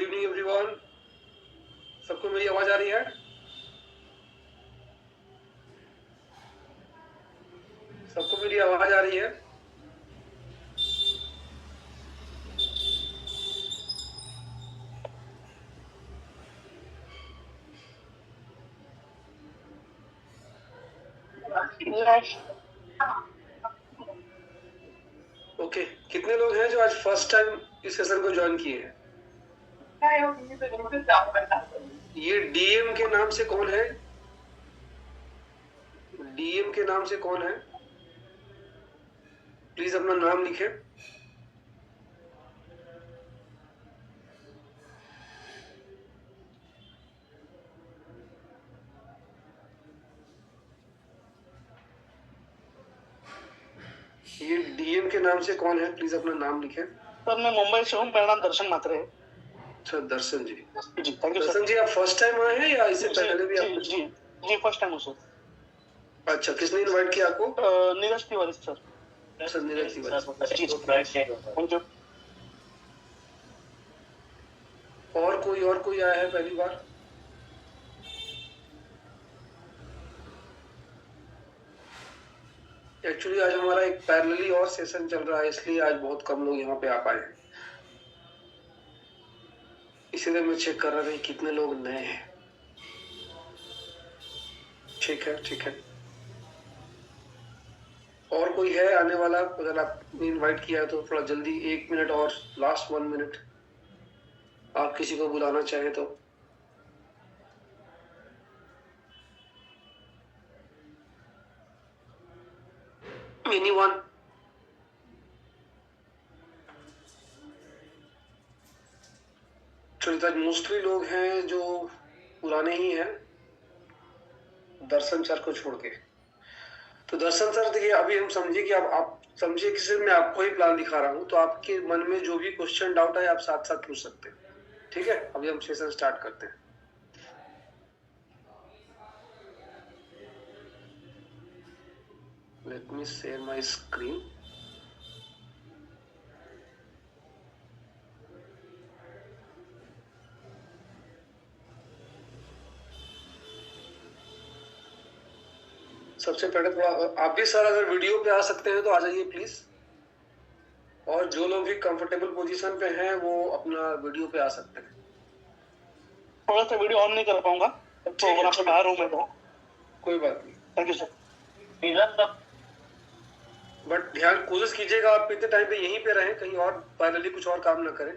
Evening everyone. सबको मेरी आवाज आ रही है? सबको मेरी आवाज आ रही है? ओके, कितने लोग हैं जो आज फर्स्ट टाइम इस सेशन को ज्वाइन किए हैं? ये डीएम के नाम से कौन है? डीएम के नाम से कौन है? प्लीज अपना नाम लिखें। ये डीएम के नाम से कौन है? प्लीज अपना नाम लिखें। सर मैं मुंबई से हूँ, मेरा नाम दर्शन मात्रे है। अच्छा दर्शन जी। जी थैंक यू सर। दर्शन जी, आप फर्स्ट टाइम आए हैं या इससे पहले भी आप? जी जी फर्स्ट टाइम हूँ सर। अच्छा, किसने इनवाइट किया आपको? Neeraj Tiwari sir. Sir Neeraj Tiwari. Thank you. और कोई आया है पहली बार? एक्चुअली आज हमारा एक पैरेलली और सेशन चल रहा है, इसलिए आज बहुत कम लोग यहाँ पे आ पाए हैं। इसीलिए मैं चेक कर रहा था कितने लोग नए हैं। ठीक है ठीक है। और कोई है आने वाला? अगर आपने इनवाइट किया है तो थोड़ा जल्दी, 1 मिनट और, लास्ट 1 मिनट, आप किसी को बुलाना चाहे तो। एनीवन? चलिए, मोस्टली लोग हैं जो पुराने ही हैं, दर्शन सर को छोड़ के। तो दर्शन सर देखिए, अभी हम समझिए कि आप समझिए कि सिर्फ मैं आपको ही प्लान दिखा रहा हूँ, तो आपके मन में जो भी क्वेश्चन डाउट है आप साथ साथ पूछ सकते हैं। ठीक है, अभी हम सेशन स्टार्ट करते हैं। Let me share my screen. सबसे पहले थोड़ा आप भी सर अगर वीडियो पे आ सकते हैं तो आ जाइए प्लीज, और जो लोग भी कंफर्टेबल पोजीशन पे हैं वो अपना वीडियो पे आ सकते हैं। थोड़ा सा वीडियो ऑन नहीं कर पाऊंगा, प्रोग्राम से बाहर हूँ मैं तो। कोई बात नहीं, थैंक यू सर। बट ध्यान कोशिश कीजिएगा आप इतने टाइम पे यहीं पे रहें, कहीं और पैरेलली कुछ और काम ना करें।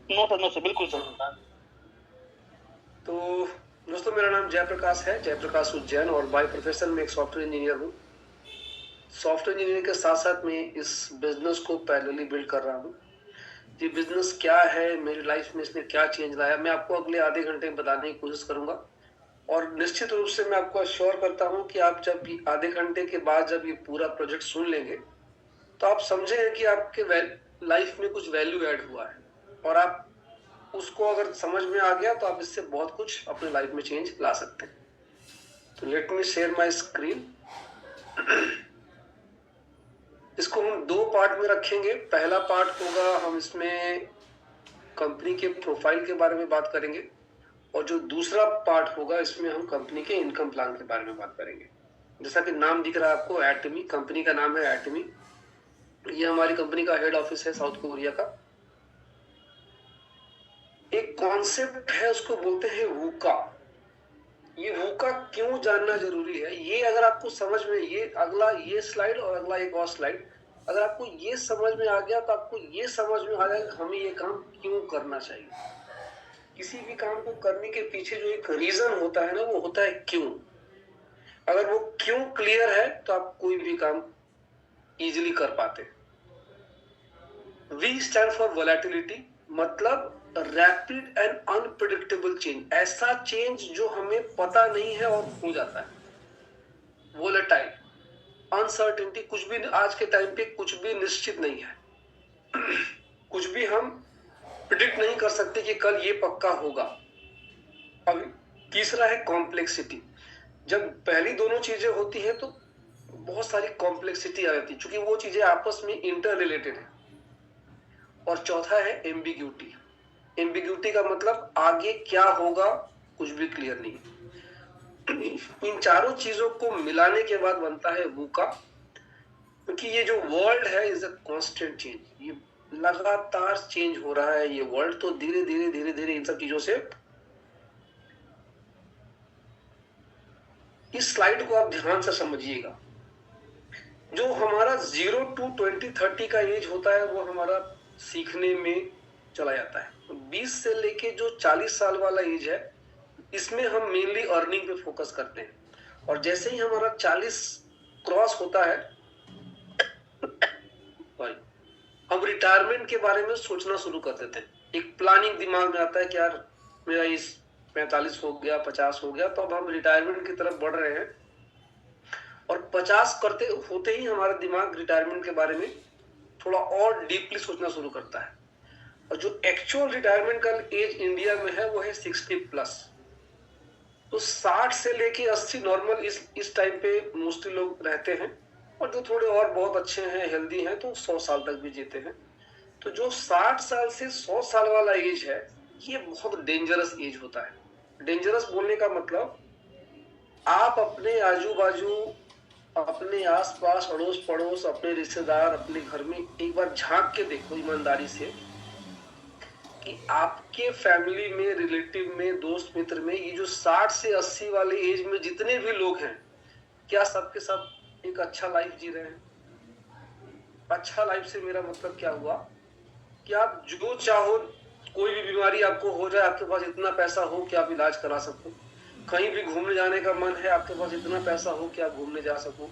नो सर बिल्कुल सर। तो दोस्तों, मेरा नाम जयप्रकाश है, जयप्रकाश उज्जैन, और बाय प्रोफेशन में एक सॉफ्टवेयर इंजीनियर हूँ। सॉफ्टवेयर इंजीनियरिंग के साथ साथ मैं इस बिजनेस को पैरेलली बिल्ड कर रहा हूँ। ये बिजनेस क्या है, मेरी लाइफ में इसने क्या चेंज लाया, मैं आपको अगले आधे घंटे में बताने की कोशिश करूंगा। और निश्चित रूप से मैं आपको अश्योर करता हूं कि आप जब आधे घंटे के बाद जब ये पूरा प्रोजेक्ट सुन लेंगे तो आप समझेंगे कि आपके लाइफ में कुछ वैल्यू ऐड हुआ है, और आप उसको अगर समझ में आ गया तो आप इससे बहुत कुछ अपने लाइफ में चेंज ला सकते हैं। तो let me share my screen. इसको हम 2 पार्ट में रखेंगे। पहला पार्ट होगा, हम इसमें कंपनी के प्रोफाइल के बारे में बात करेंगे, और जो दूसरा पार्ट होगा इसमें हम कंपनी के इनकम प्लान के बारे में बात करेंगे। जैसा कि नाम दिख रहा है आपको, एटमी, कंपनी का नाम है एटमी। ये हमारी कंपनी का हेड ऑफिस है साउथ कोरिया का। एक कॉन्सेप्ट है, उसको बोलते हैं वूका। ये वूका क्यों जानना जरूरी है, ये अगर आपको समझ में, ये अगला ये स्लाइड और अगला एक और स्लाइड, अगर आपको ये समझ में आ गया तो आपको ये समझ में आ जाएगा हमें ये काम क्यों करना चाहिए। किसी भी काम को करने के पीछे जो एक रीजन होता है ना, वो होता है क्यों। अगर वो क्यों क्लियर है तो आप कोई भी काम इजीली कर पाते। V स्टैंड फॉर वोलेटिलिटी, मतलब रैपिड एंड अनप्रिडिक्टेबल चेंज, ऐसा चेंज जो हमें पता नहीं है और हो जाता है। वोलेटाइल, अनसर्टेनिटी, कुछ भी आज के टाइम पे कुछ भी निश्चित नहीं है। कुछ भी हम प्रिडिक्ट नहीं कर सकते कि कल ये पक्का होगा। अब तीसरा है कॉम्प्लेक्सिटी। जब पहली दोनों चीजें होती है तो बहुत सारी कॉम्प्लेक्सिटी आ जाती है, क्योंकि वो चीजें आपस में इंटर रिलेटेड है। और चौथा है एम्बिग्यूटी। एम्बिग्यूटी का मतलब आगे क्या होगा कुछ भी क्लियर नहीं। इन चारों चीजों को मिलाने के बाद बनता है वूका, क्योंकि ये जो वर्ल्ड है इज अ कांस्टेंट चेंज, ये लगातार चेंज हो रहा है ये वर्ल्ड। तो धीरे धीरे धीरे धीरे इन सब चीजों से, इस स्लाइड को आप ध्यान से समझिएगा। जो हमारा 0 to 20-30 का एज होता है वो हमारा सीखने में चला जाता है। 20 से लेके जो 40 साल वाला एज है इसमें हम मेनली अर्निंग पे फोकस करते हैं, और जैसे ही हमारा 40 क्रॉस होता है हम रिटायरमेंट के बारे में सोचना शुरू कर देते हैं। एक प्लानिंग दिमाग में आता है कि यार मेरा इस 45 हो गया, 50 हो गया, तो अब हम रिटायरमेंट की तरफ बढ़ रहे हैं। और 50 करते होते ही हमारा दिमाग रिटायरमेंट के बारे में थोड़ा और डीपली सोचना शुरू करता है। और जो एक्चुअल रिटायरमेंट का एज इंडिया में है वो है 60+। तो 60 से लेके 80 नॉर्मल इस टाइम पे मोस्टली लोग रहते हैं, और जो थोड़े और बहुत अच्छे हैं, हेल्दी हैं, तो 100 साल तक भी जीते हैं। तो जो 60 साल से 100 साल वाला एज है ये बहुत डेंजरस एज होता है। डेंजरस बोलने का मतलब आप अपने आजू बाजू, अपने आसपास, अड़ोस पड़ोस, अपने रिश्तेदार, अपने घर में एक बार झांक के देखो ईमानदारी से कि आपके फैमिली में, रिलेटिव में, दोस्त मित्र में ये जो 60 से 80 वाले एज में जितने भी लोग हैं, क्या सबके सब एक अच्छा लाइफ जी रहे हैं? अच्छा लाइफ से मेरा मतलब क्या हुआ कि आप जो चाहो, कोई भी बीमारी आपको हो जाए, आपके पास इतना पैसा हो कि आप इलाज करा सको। कहीं भी घूमने जाने का मन है, आपके पास इतना पैसा हो कि आप घूमने जा सको।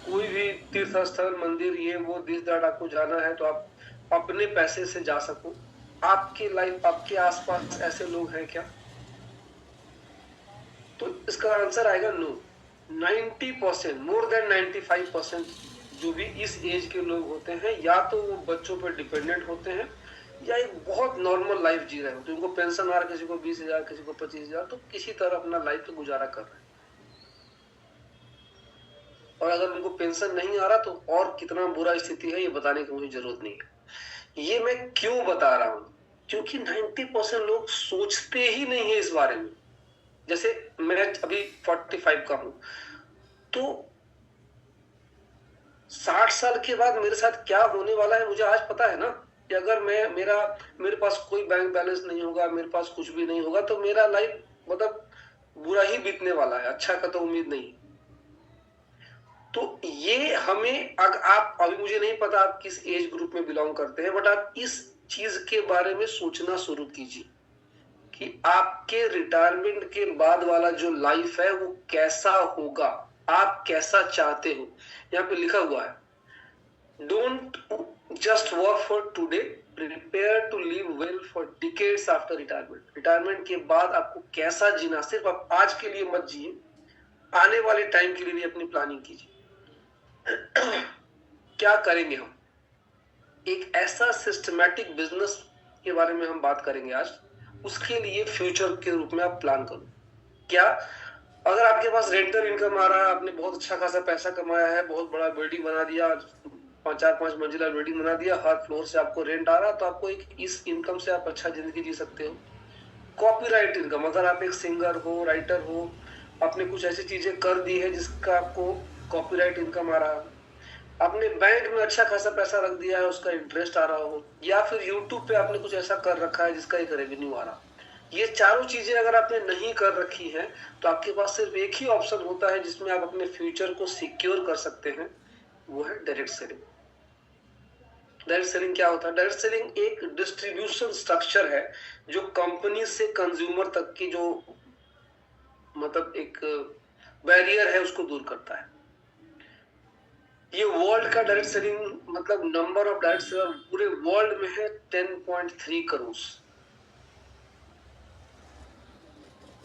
कोई भी तीर्थ स्थल, मंदिर, ये वो दिस दैट आपको जाना है तो आप अपने पैसे से जा सको। आपकी लाइफ, आपके आसपास ऐसे लोग हैं क्या? तो इसका आंसर आएगा नो। 90%, मोर देन 95% जो भी इस एज के लोग होते हैं, या तो वो बच्चों पर डिपेंडेंट होते हैं या एक बहुत नॉर्मल लाइफ जी रहे होते हैं। उनको पेंशन आ रहा, किसी को 20,000, किसी को 25,000, तो किसी तरह अपना लाइफ का गुजारा कर रहे हैं। और अगर उनको पेंशन नहीं आ रहा तो और कितना बुरा स्थिति है ये बताने की मुझे जरूरत नहीं है। ये मैं क्यों बता रहा हूं? क्योंकि 90% लोग सोचते ही नहीं है इस बारे में। जैसे मैं अभी 45 का हूं, तो 60 साल के बाद मेरे साथ क्या होने वाला है मुझे आज पता है ना। कि अगर मेरे पास कोई बैंक बैलेंस नहीं होगा, मेरे पास कुछ भी नहीं होगा, तो मेरा लाइफ मतलब बुरा ही बीतने वाला है, अच्छा का तो उम्मीद नहीं। तो ये हमें, आप अभी, मुझे नहीं पता आप किस एज ग्रुप में बिलोंग करते हैं, बट आप इस चीज के बारे में सोचना शुरू कीजिए कि आपके रिटायरमेंट के बाद वाला जो लाइफ है वो कैसा होगा, आप कैसा चाहते हो। यहाँ पे लिखा हुआ है, don't just work for today, prepare to live well for decades after retirement. Retirement के बाद आपको कैसा जीना, सिर्फ आप आज के लिए मत जिए, आने वाले टाइम के लिए भी अपनी प्लानिंग कीजिए। क्या करेंगे हम? एक ऐसा सिस्टमैटिक बिजनेस के बारे में हम बात करेंगे आज। उसके लिए फ्यूचर के रूप में आप प्लान करो। क्या अगर आपके पास रेंटल इनकम आ रहा है, आपने बहुत अच्छा खासा पैसा कमाया है, बहुत बड़ा बिल्डिंग बना दिया, 4-5 मंजिला बिल्डिंग बना दिया, हर फ्लोर से आपको रेंट आ रहा, तो आपको एक इस इनकम से आप अच्छा जिंदगी जी सकते हो। कॉपीराइट इनकम, अगर आप एक सिंगर हो, राइटर हो, आपने कुछ ऐसी चीजें कर दी है जिसका आपको कॉपीराइट इनकम आ रहा है, आपने बैंक में अच्छा खासा पैसा रख दिया है, उसका इंटरेस्ट आ रहा हो, या फिर यूट्यूब पे आपने कुछ ऐसा कर रखा है जिसका एक रेवेन्यू आ रहा। ये चारों चीजें अगर आपने नहीं कर रखी हैं तो आपके पास सिर्फ एक ही ऑप्शन होता है जिसमें आप अपने फ्यूचर को सिक्योर कर सकते हैं, वो है डायरेक्ट सेलिंग। डायरेक्ट सेलिंग क्या होता है? डायरेक्ट सेलिंग एक डिस्ट्रीब्यूशन स्ट्रक्चर है जो कंपनी से कंज्यूमर तक की जो मतलब एक बैरियर है उसको दूर करता है। ये वर्ल्ड का डायरेक्ट सेलिंग मतलब नंबर ऑफ डायरेक्ट सेलर पूरे वर्ल्ड में है 10.3 करोड़।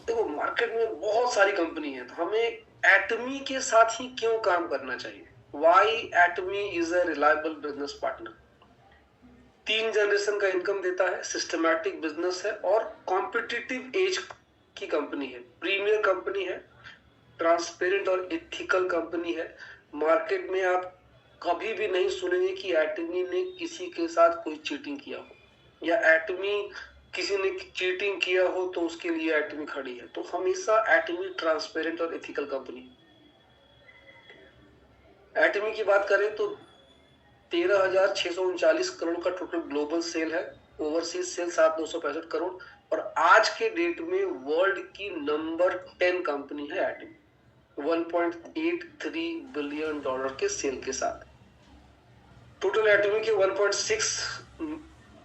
देखो मार्केट में बहुत सारी कंपनी है, तो हमें एटमी के साथ ही क्यों काम करना चाहिए? Why Atomy is a reliable business partner. 3 generation का इनकम देता है, सिस्टमैटिक बिजनेस है और कॉम्पिटिटिव एज की कंपनी है, प्रीमियर कंपनी है, ट्रांसपेरेंट और एथिकल कंपनी है। मार्केट में आप कभी भी नहीं सुनेंगे कि एटमी ने किसी के साथ कोई चीटिंग किया हो, या एटमी किसी ने चीटिंग किया हो तो उसके लिए एटमी खड़ी है। तो हमेशा एटमी ट्रांसपेरेंट और एथिकल कंपनी। एटमी की बात करें तो 13,639 करोड़ का टोटल ग्लोबल सेल है, ओवरसीज सेल 7,965 करोड़, और आज के डेट में वर्ल्ड की नंबर 10 कंपनी है एटमी, $1.83 बिलियन के सेल के साथ। टोटल एटमी के 1.6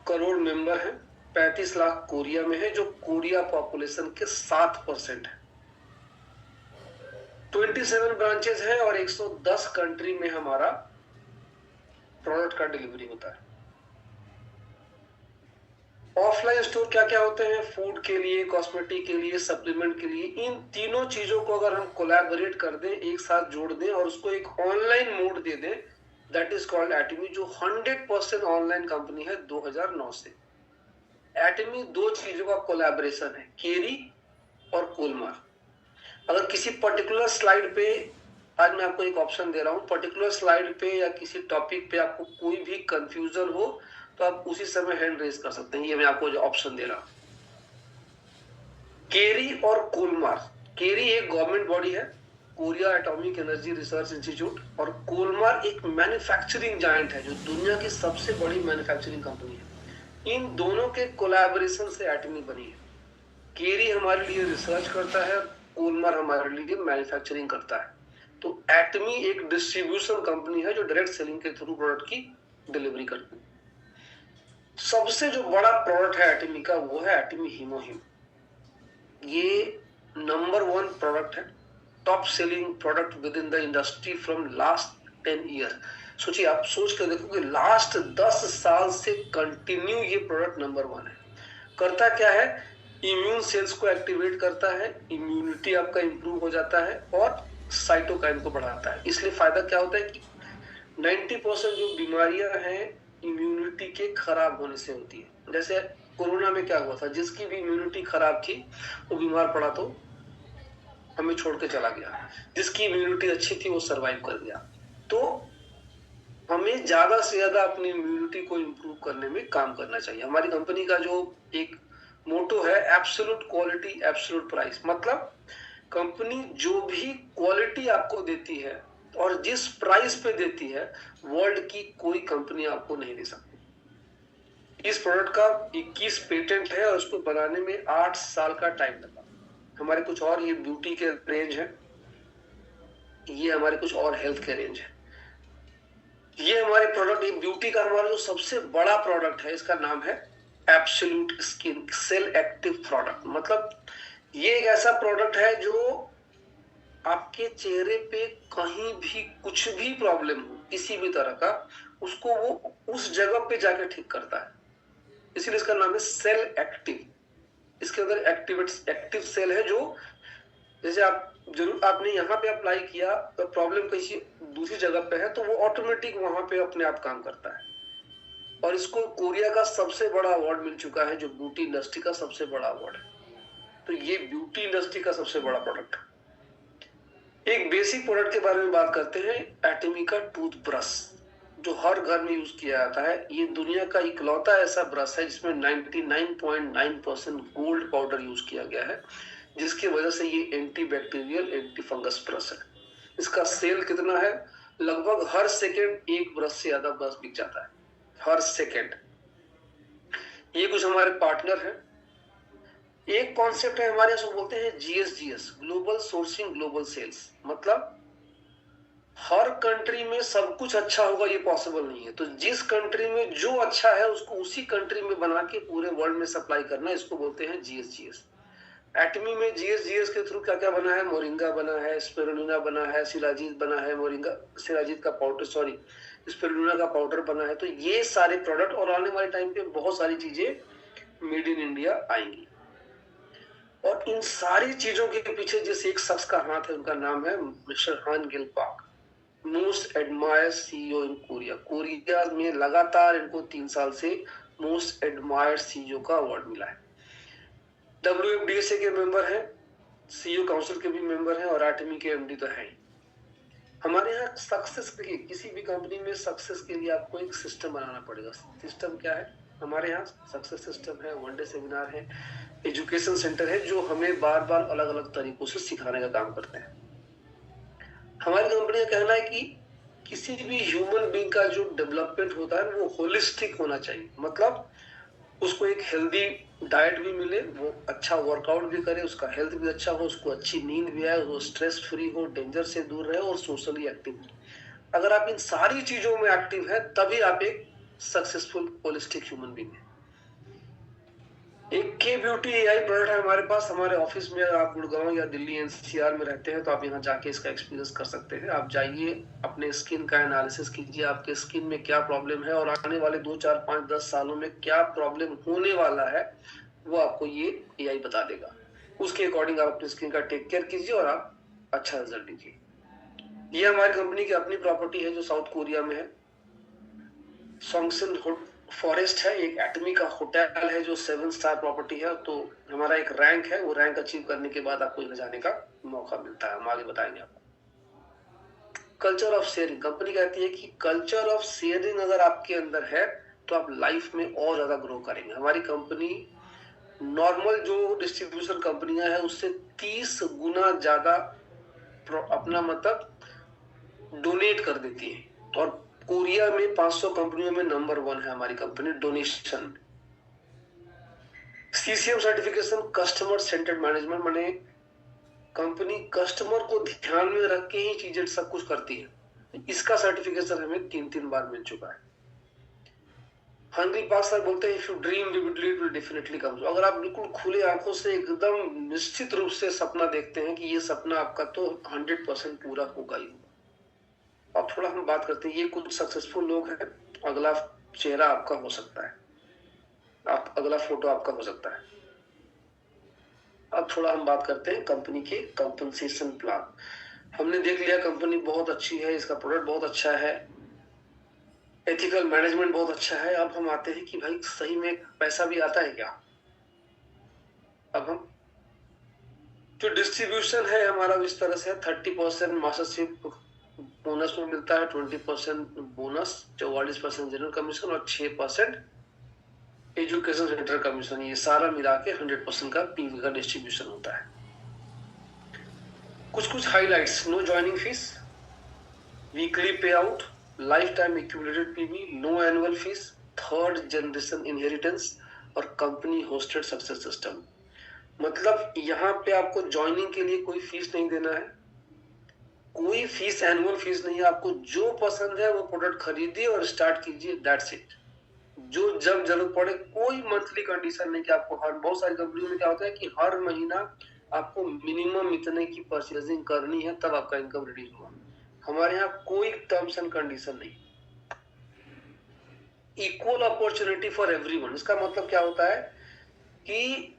करोड़ मेंबर हैं, 35 लाख कोरिया में है, जो कोरिया पॉपुलेशन के 7% है। 27 ब्रांचेस हैं और 110 कंट्री में हमारा प्रोडक्ट का डिलीवरी होता है। ऑफलाइन स्टोर क्या क्या होते हैं? फूड के लिए, कॉस्मेटिक के लिए, सप्लीमेंट के लिए। इन तीनों चीजों को अगर हम कोलैबोरेट कर दें, एक साथ जोड़ दें और उसको एक ऑनलाइन मोड दे दें, दैट इज कॉल्ड एटमी, जो 100% ऑनलाइन कंपनी है 2009 से। एटमी दो चीजों का कोलैबोरेशन है, केरी और कोलमार। अगर किसी पर्टिकुलर स्लाइड पे, आज मैं आपको एक ऑप्शन दे रहा हूं, पर्टिकुलर स्लाइड पे या किसी टॉपिक पे आपको कोई भी कंफ्यूजन हो तो आप उसी समय हैंड रेज कर सकते हैं। ये मैं आपको जो ऑप्शन दे रहा हूं, केरी और कोलमार। केरी एक गवर्नमेंट बॉडी है, Korea atomic energy research institute, और कोलमार एक मैन्युफैक्चरिंग जायंट है जो दुनिया की सबसे बड़ी मैन्युफैक्चरिंग कंपनी है। इन दोनों के कोलैबोरेशन से एटमी बनी है। केरी हमारे लिए रिसर्च करता है, कोलमार हमारे लिए मैन्युफैक्चरिंग करता है। तो एटमी एक डिस्ट्रीब्यूशन कंपनी है जो डायरेक्ट सेलिंग के थ्रू प्रोडक्ट की डिलीवरी करती है। सबसे जो बड़ा प्रोडक्ट है एटमी का, वो है एटमी हीमोहिम। ये नंबर 1 प्रोडक्ट है, top selling product with in the industry from last 10 year. सोचिए, आप सोच कर देखो कि लास्ट 10 साल से कंटिन्यू ये प्रोडक्ट नंबर 1 है। करता क्या है? इम्यून सेल्स को एक्टिवेट करता है, इम्यूनिटी आपका इंप्रूव हो जाता है और साइटोकाइन को बढ़ाता है। इसलिए फायदा क्या होता है कि 90% जो बीमारियां हैं इम्यूनिटी के खराब होने से होती है। जैसे कोरोना में क्या हुआ था, जिसकी भी इम्यूनिटी खराब थी वो बीमार पड़ा तो हमें छोड़ के चला गया, जिसकी इम्यूनिटी अच्छी थी वो सरवाइव कर गया। तो हमें ज्यादा से ज्यादा अपनी इम्यूनिटी को इंप्रूव करने में काम करना चाहिए। हमारी कंपनी का जो एक मोटो है, एब्सोल्यूट क्वालिटी एब्सोल्यूट प्राइस। मतलब कंपनी जो भी क्वालिटी आपको देती है और जिस प्राइस पे देती है, वर्ल्ड की कोई कंपनी आपको नहीं दे सकती। इस प्रोडक्ट का 21 पेटेंट है और उसको बनाने में 8 साल का टाइम लगा। हमारे कुछ और ये ब्यूटी के रेंज है, ये हमारे कुछ और हेल्थ के रेंज है। ये हमारे प्रोडक्ट, ये ब्यूटी का हमारा जो सबसे बड़ा प्रोडक्ट है, इसका नाम है absolute skin cell active product. मतलब ये एक ऐसा प्रोडक्ट है जो आपके चेहरे पे कहीं भी कुछ भी प्रॉब्लम हो, किसी भी तरह का, उसको वो उस जगह पे जाके ठीक करता है। इसीलिए इसका नाम है सेल एक्टिव। इसके अंदर एक्टिव सेल है, जो जैसे आप जरूर आपने यहाँ पे अप्लाई किया तो प्रॉब्लम किसी दूसरी जगह पे है तो वो ऑटोमेटिक वहां पे अपने आप काम करता है। और इसको कोरिया का सबसे बड़ा अवार्ड मिल चुका है, जो ब्यूटी इंडस्ट्री का सबसे बड़ा अवार्ड है। तो ये ब्यूटी इंडस्ट्री का सबसे बड़ा प्रोडक्ट है। एक बेसिक प्रोडक्ट के बारे में बात करते हैं, एटमी का टूथब्रश, जो हर घर में यूज किया जाता है। ये दुनिया का इकलौता ऐसा ब्रश है जिसमें 99.9% गोल्ड पाउडर यूज किया गया है, जिसकी वजह से ये anti bacterial anti fungus brush है। इसका सेल कितना है? लगभग हर सेकेंड एक ब्रश से ज्यादा ब्रश बिक जाता है, हर सेकेंड। ये कुछ हमारे पार्टनर हैं। एक कॉन्सेप्ट है हमारे, इसको बोलते हैं GSGS, global sourcing global sales. मतलब हर कंट्री में सब कुछ अच्छा होगा ये पॉसिबल नहीं है, तो जिस कंट्री में जो अच्छा है उसको उसी कंट्री में बना के पूरे वर्ल्ड में सप्लाई करना, इसको बोलते हैं GSGS। एटमी में GSGS के थ्रू क्या क्या बना है? मोरिंगा बना है, स्पिरुलिना बना है, शिलाजीत बना है, मोरिंगा शिलाजीत का पाउडर, सॉरी स्पिरुलिना का पाउडर बना है। तो ये सारे प्रोडक्ट और आने वाले टाइम पे बहुत सारी चीजें मेड इन इंडिया आएंगी। और इन सारी चीजों के पीछे जिस एक शख्स का हाथ है, उनका नाम है मिस्टर हान गिल पाक, most admired CEO in Korea. Korea में लगातार इनको 3 साल से मोस्ट एडमायर्ड CEO का अवार्ड मिला है। WFDSA के मेंबर हैं, CEO काउंसिल के भी मेंबर हैं और एटमी के MD तो हैं। हमारे यहाँ सक्सेस के लिए, किसी भी कंपनी में सक्सेस के लिए आपको एक सिस्टम बनाना पड़ेगा। सिस्टम क्या है? हमारे यहाँ सक्सेस सिस्टम है, वन डे सेमिनार है, एजुकेशन सेंटर है जो हमें बार बार अलग अलग तरीकों से सिखाने का काम करते हैं। हमारी कंपनी का कहना है कि किसी भी ह्यूमन बीइंग का जो डेवलपमेंट होता है वो होलिस्टिक होना चाहिए, मतलब उसको एक हेल्दी डाइट भी मिले, वो अच्छा वर्कआउट भी करे, उसका हेल्थ भी अच्छा हो, उसको अच्छी नींद भी आए, वो स्ट्रेस फ्री हो, डेंजर से दूर रहे और सोशली एक्टिव हो। अगर आप इन सारी चीजों में एक्टिव है तभी आप एक सक्सेसफुल होलिस्टिक ह्यूमन बीइंग है। एक के ब्यूटी एआई प्रोडक्ट है हमारे पास। हमारे ऑफिस में, अगर आप गुड़गांव या दिल्ली एनसीआर में रहते हैं तो आप यहाँ जाके इसका एक्सपीरियंस कर सकते हैं। आप जाइए, अपने स्किन का एनालिसिस कीजिए, आपके स्किन में क्या प्रॉब्लम है और आने वाले 2 4 5 10 सालों में क्या प्रॉब्लम होने वाला है वो आपको ये एआई बता देगा। उसके अकॉर्डिंग आप अपनी स्किन का टेक केयर कीजिए और आप अच्छा रिजल्ट दीजिए। ये हमारी कंपनी की अपनी प्रॉपर्टी है जो साउथ कोरिया में है। सॉन्गसिन फॉरेस्ट है, एक एटमी का होटल है जो 7 स्टार प्रॉपर्टी है। तो हमारा एक रैंक है, वो रैंक अचीव करने के बाद आपको यहाँ जाने का मौका मिलता है। हम आगे बताएंगे आपको। कल्चर ऑफ शेयरिंग, कंपनी कहती है कि कल्चर ऑफ शेयरिंग अगर आपके अंदर है तो आप लाइफ में और ज्यादा ग्रो करेंगे। हमारी कंपनी नॉर्मल जो डिस्ट्रीब्यूशन कंपनियां हैं उससे 30 गुना ज्यादा अपना मतलब डोनेट कर देती है और कोरिया में 500 कंपनियों में नंबर 1 है हमारी company donation. CCM certification, customer centred management, माने कंपनी कस्टमर को ध्यान में रख के ही चीजें सब कुछ करती है। इसका सर्टिफिकेशन हमें 3 बार मिल चुका है। हंगरी पार्क सर बोलते हैं if you dream will definitely come. अगर आप बिल्कुल खुले आंखों से एकदम निश्चित रूप से सपना देखते हैं कि ये सपना आपका तो 100% पूरा होगा ही होगा। अब थोड़ा हम बात करते हैं, ये कुछ सक्सेसफुल लोग हैं। अगला चेहरा आपका हो सकता है, आप अगला फोटो आपका हो सकता है। अब थोड़ा हम बात करते हैं कंपनी के कंपनसेशन प्लान। हमने देख लिया कंपनी बहुत अच्छी है, इसका प्रोडक्ट बहुत अच्छा है, एथिकल मैनेजमेंट बहुत अच्छा है। अब हम आते हैं कि भाई सही में पैसा भी आता है क्या। अब हम जो डिस्ट्रीब्यूशन है हमारा इस तरह से 30% मास्टरशिप बोनस में मिलता है, 20% बोनस, 44% जनरल कमीशन और 6% एजुकेशन सेंटर कमीशन। ये सारा मिला के 100% का पीवी का डिस्ट्रीब्यूशन होता है। कुछ highlights, no joining fee, weekly pay out, life time accumulated PV, no annual fee, 3rd generation inheritance और कंपनी होस्टेड सक्सेस सिस्टम। मतलब यहाँ पे आपको ज्वाइनिंग के लिए कोई फीस नहीं देना है, कोई फीस, एनुअल फीस नहीं है। आपको जो पसंद है वो प्रोडक्ट खरीदिए और स्टार्ट कीजिए, दैट्स इट। जो जब जरूरत पड़े, कोई मंथली कंडीशन नहीं कि आपको हर, बहुत सारी कंपनियों में क्या होता है कि हर महीना आपको मिनिमम इतने की परचेजिंग करनी है तब आपका इनकम रिलीज होगा। हमारे यहाँ कोई टर्म्स एंड कंडीशन नहीं। इक्वल अपॉर्चुनिटी फॉर एवरीवन, इसका मतलब क्या होता है कि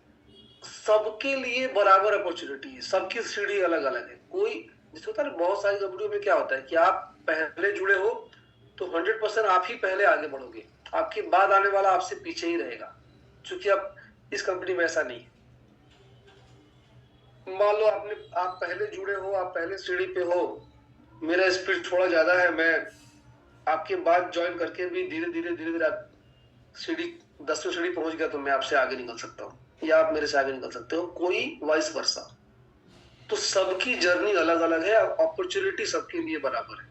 सबके लिए बराबर अपॉर्चुनिटी है, सबकी सीढ़ी अलग अलग है। कोई जैसे होता है ना, बहुत सारी कंपनियों में क्या होता है कि आप पहले जुड़े हो तो 100% आप ही पहले आगे बढ़ोगे, आपके बाद आने वाला आपसे पीछे ही रहेगा। क्योंकि अब इस कंपनी में ऐसा नहीं है। मान लो आप पहले जुड़े हो, आप पहले सीढ़ी पे हो, मेरा स्पीड थोड़ा ज्यादा है, मैं आपके बाद ज्वाइन करके भी धीरे धीरे आप सीढ़ी 10वीं सीढ़ी पहुंच गया तो मैं आपसे आगे निकल सकता हूँ या आप मेरे से आगे निकल सकते हो, कोई वाइस वर्सा। तो सबकी जर्नी अलग अलग है, अपॉर्चुनिटी सबके लिए बराबर है।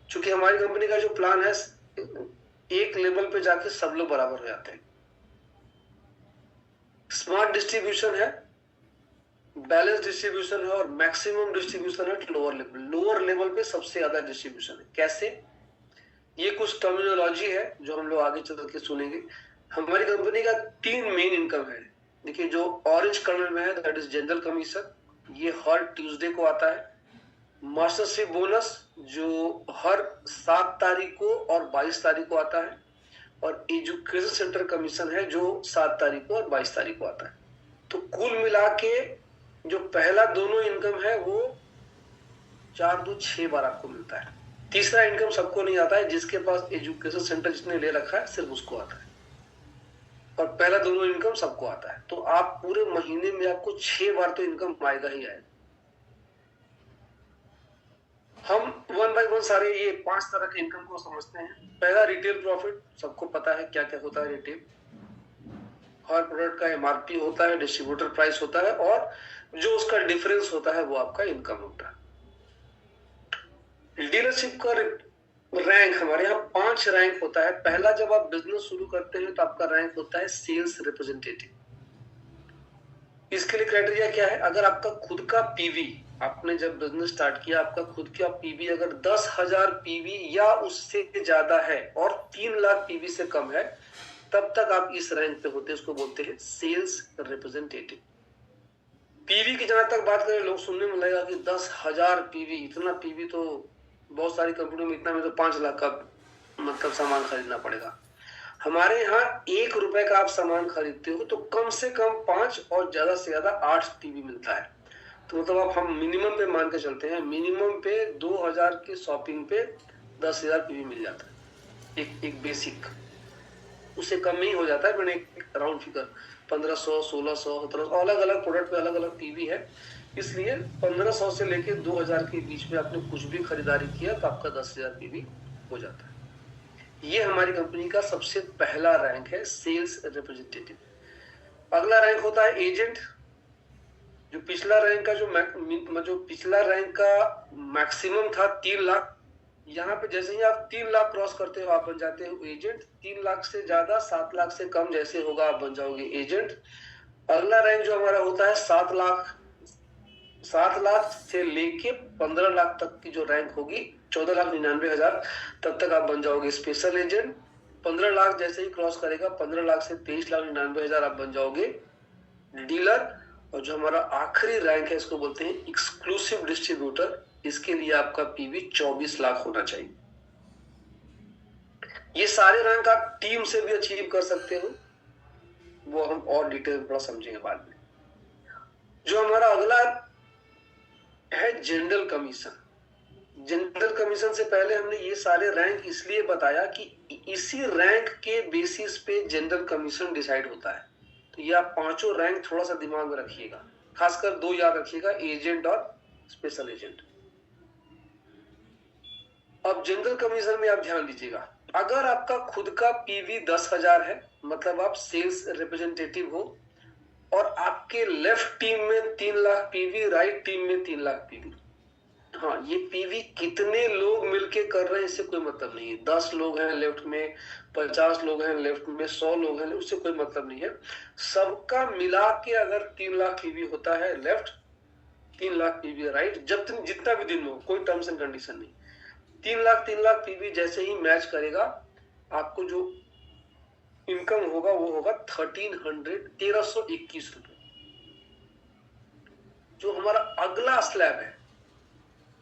क्योंकि हमारी कंपनी का जो प्लान है, एक लेवल पे जाके सब लोग बराबर हो जाते हैं। स्मार्ट डिस्ट्रीब्यूशन है, बैलेंस डिस्ट्रीब्यूशन है और मैक्सिमम डिस्ट्रीब्यूशन है लोअर लेवल। लोअर लेवल पे सबसे ज्यादा डिस्ट्रीब्यूशन है। कैसे, ये कुछ टर्मिनोलॉजी है जो हम लोग आगे चल के सुनेंगे। हमारी कंपनी का 3 मेन इनकम है। देखिए, जो ऑरेंज कलर में है दैट इज जनरल कमीशन, ये हर ट्यूसडे को आता है। मास्टरशिप बोनस जो हर 7 तारीख को और 22 तारीख को आता है। और एजुकेशन सेंटर कमीशन है जो 7 तारीख को और 22 तारीख को आता है। तो कुल मिला के जो पहला दोनों इनकम है वो 4 2 6 बार आपको मिलता है। तीसरा इनकम सबको नहीं आता है, जिसके पास एजुकेशन सेंटर जिसने ले रखा है सिर्फ उसको आता है। और पहला दोनों इनकम सबको आता है। तो आप पूरे महीने में आपको 6 बार तो इनकम आएगा ही आएगा। हम 1 बाय 1 सारे ये 5 तरह के इनकम को समझते हैं। पहला रिटेल प्रॉफिट, सबको पता है क्या क्या होता है रिटेल। हर प्रोडक्ट का एमआरपी होता है, डिस्ट्रीब्यूटर प्राइस होता है, और जो उसका डिफरेंस होता है वो आपका इनकम होता है। डीलरशिप का रैंक हमारे यहाँ 5 रैंक होता है। पहला, जब आप बिजनेस शुरू करते हैं तो आपका रैंक होता है सेल्स रिप्रेजेंटेटिव। इसके लिए क्राइटेरिया क्या है? अगर आपका खुद का पीवी, आपने जब बिजनेस स्टार्ट किया, आपका खुद का पीवी अगर 10,000 पीवी या उससे ज्यादा है और 3 लाख पीवी से कम है, तब तक आप इस रैंक पे होते हैं। इसको बोलते हैं सेल्स रिप्रेजेंटेटिव। पीवी की जहां तक बात करें, लोग सुनने में लगेगा कि 10,000 पीवी, इतना पीवी तो बहुत सारी कंपनियों में, इतना में तो 5 लाख का मतलब सामान खरीदना पड़ेगा। हमारे यहाँ 1 रुपए का आप सामान खरीदते हो तो कम से कम 5 और ज्यादा से ज्यादा 8 पीवी मिलता है। तो मतलब आप, हम मिनिमम पे मान के चलते हैं, मिनिमम पे 2,000 की शॉपिंग पे 10,000 पीवी मिल जाता है, एक बेसिक। उससे कम नहीं हो जाता है, मैंने एक राउंड फिगर 1500, 1600, 1700, अलग अलग प्रोडक्ट पे अलग अलग पीवी है। इसलिए 1500 से लेके 2000 के बीच में आपने कुछ भी खरीदारी किया तो आपका 10,000 पीवी हो जाता है। ये हमारी कंपनी का सबसे पहला रैंक है, सेल्स रिप्रेजेंटेटिव। अगला रैंक होता है एजेंट। जो पिछला रैंक का जो पिछला रैंक का मैक्सिमम था 3 लाख, यहाँ पे जैसे ही आप 3 लाख क्रॉस करते हो आप बन जाते हो एजेंट। 3 लाख से ज्यादा, 7 लाख से कम जैसे होगा आप बन जाओगे एजेंट। अगला रैंक जो हमारा होता है 7 लाख, 7 लाख से लेके 15 लाख तक की जो रैंक होगी, 14,99,000, तब तक आप बन जाओगे स्पेशल एजेंट। 15 लाख जैसे ही क्रॉस करेगा, 15 लाख से 23,99,000 आप बन जाओगे डीलर। और जो हमारा आखिरी रैंक है, इसको बोलते हैं एक्सक्लूसिव डिस्ट्रीब्यूटर। इसके लिए आपका पीवी 24 लाख होना चाहिए। ये सारे रैंक आप टीम से भी अचीव कर सकते हो, वो हम और डिटेल में थोड़ा समझेंगे बाद में। जो हमारा अगला है जनरल कमीशन। जनरल कमीशन से पहले हमने ये सारे रैंक इसलिए बताया कि इसी रैंक के बेसिस पे जनरल कमीशन डिसाइड होता है। तो ये आप पांचों रैंक थोड़ा सा दिमाग में रखिएगा, खासकर 2 याद रखिएगा, एजेंट और स्पेशल एजेंट। अब जनरल कमीशन में आप ध्यान दीजिएगा, अगर आपका खुद का पीवी 10,000 है, मतलब आप सेल्स रिप्रेजेंटेटिव हो, और आपके लेफ्ट टीम में 3 लाख पीवी, राइट टीम में 3 लाख पीवी। हाँ, ये पीवी कितने लोग मिलके कर रहे हैं इससे कोई मतलब नहीं है। 10 लोग हैं लेफ्ट में, 50 लोग हैं लेफ्ट में, 100 लोग हैं, उससे कोई मतलब नहीं है। सबका मिला के अगर 3 लाख पीवी होता है लेफ्ट, 3 लाख पीवी राइट, जब तक जितना भी दिन हो, कोई टर्म्स एंड कंडीशन नहीं। 3 लाख पीवी जैसे ही मैच करेगा, आपको जो इनकम होगा वो होगा 1321 रुपए। जो हमारा अगला स्लैब है,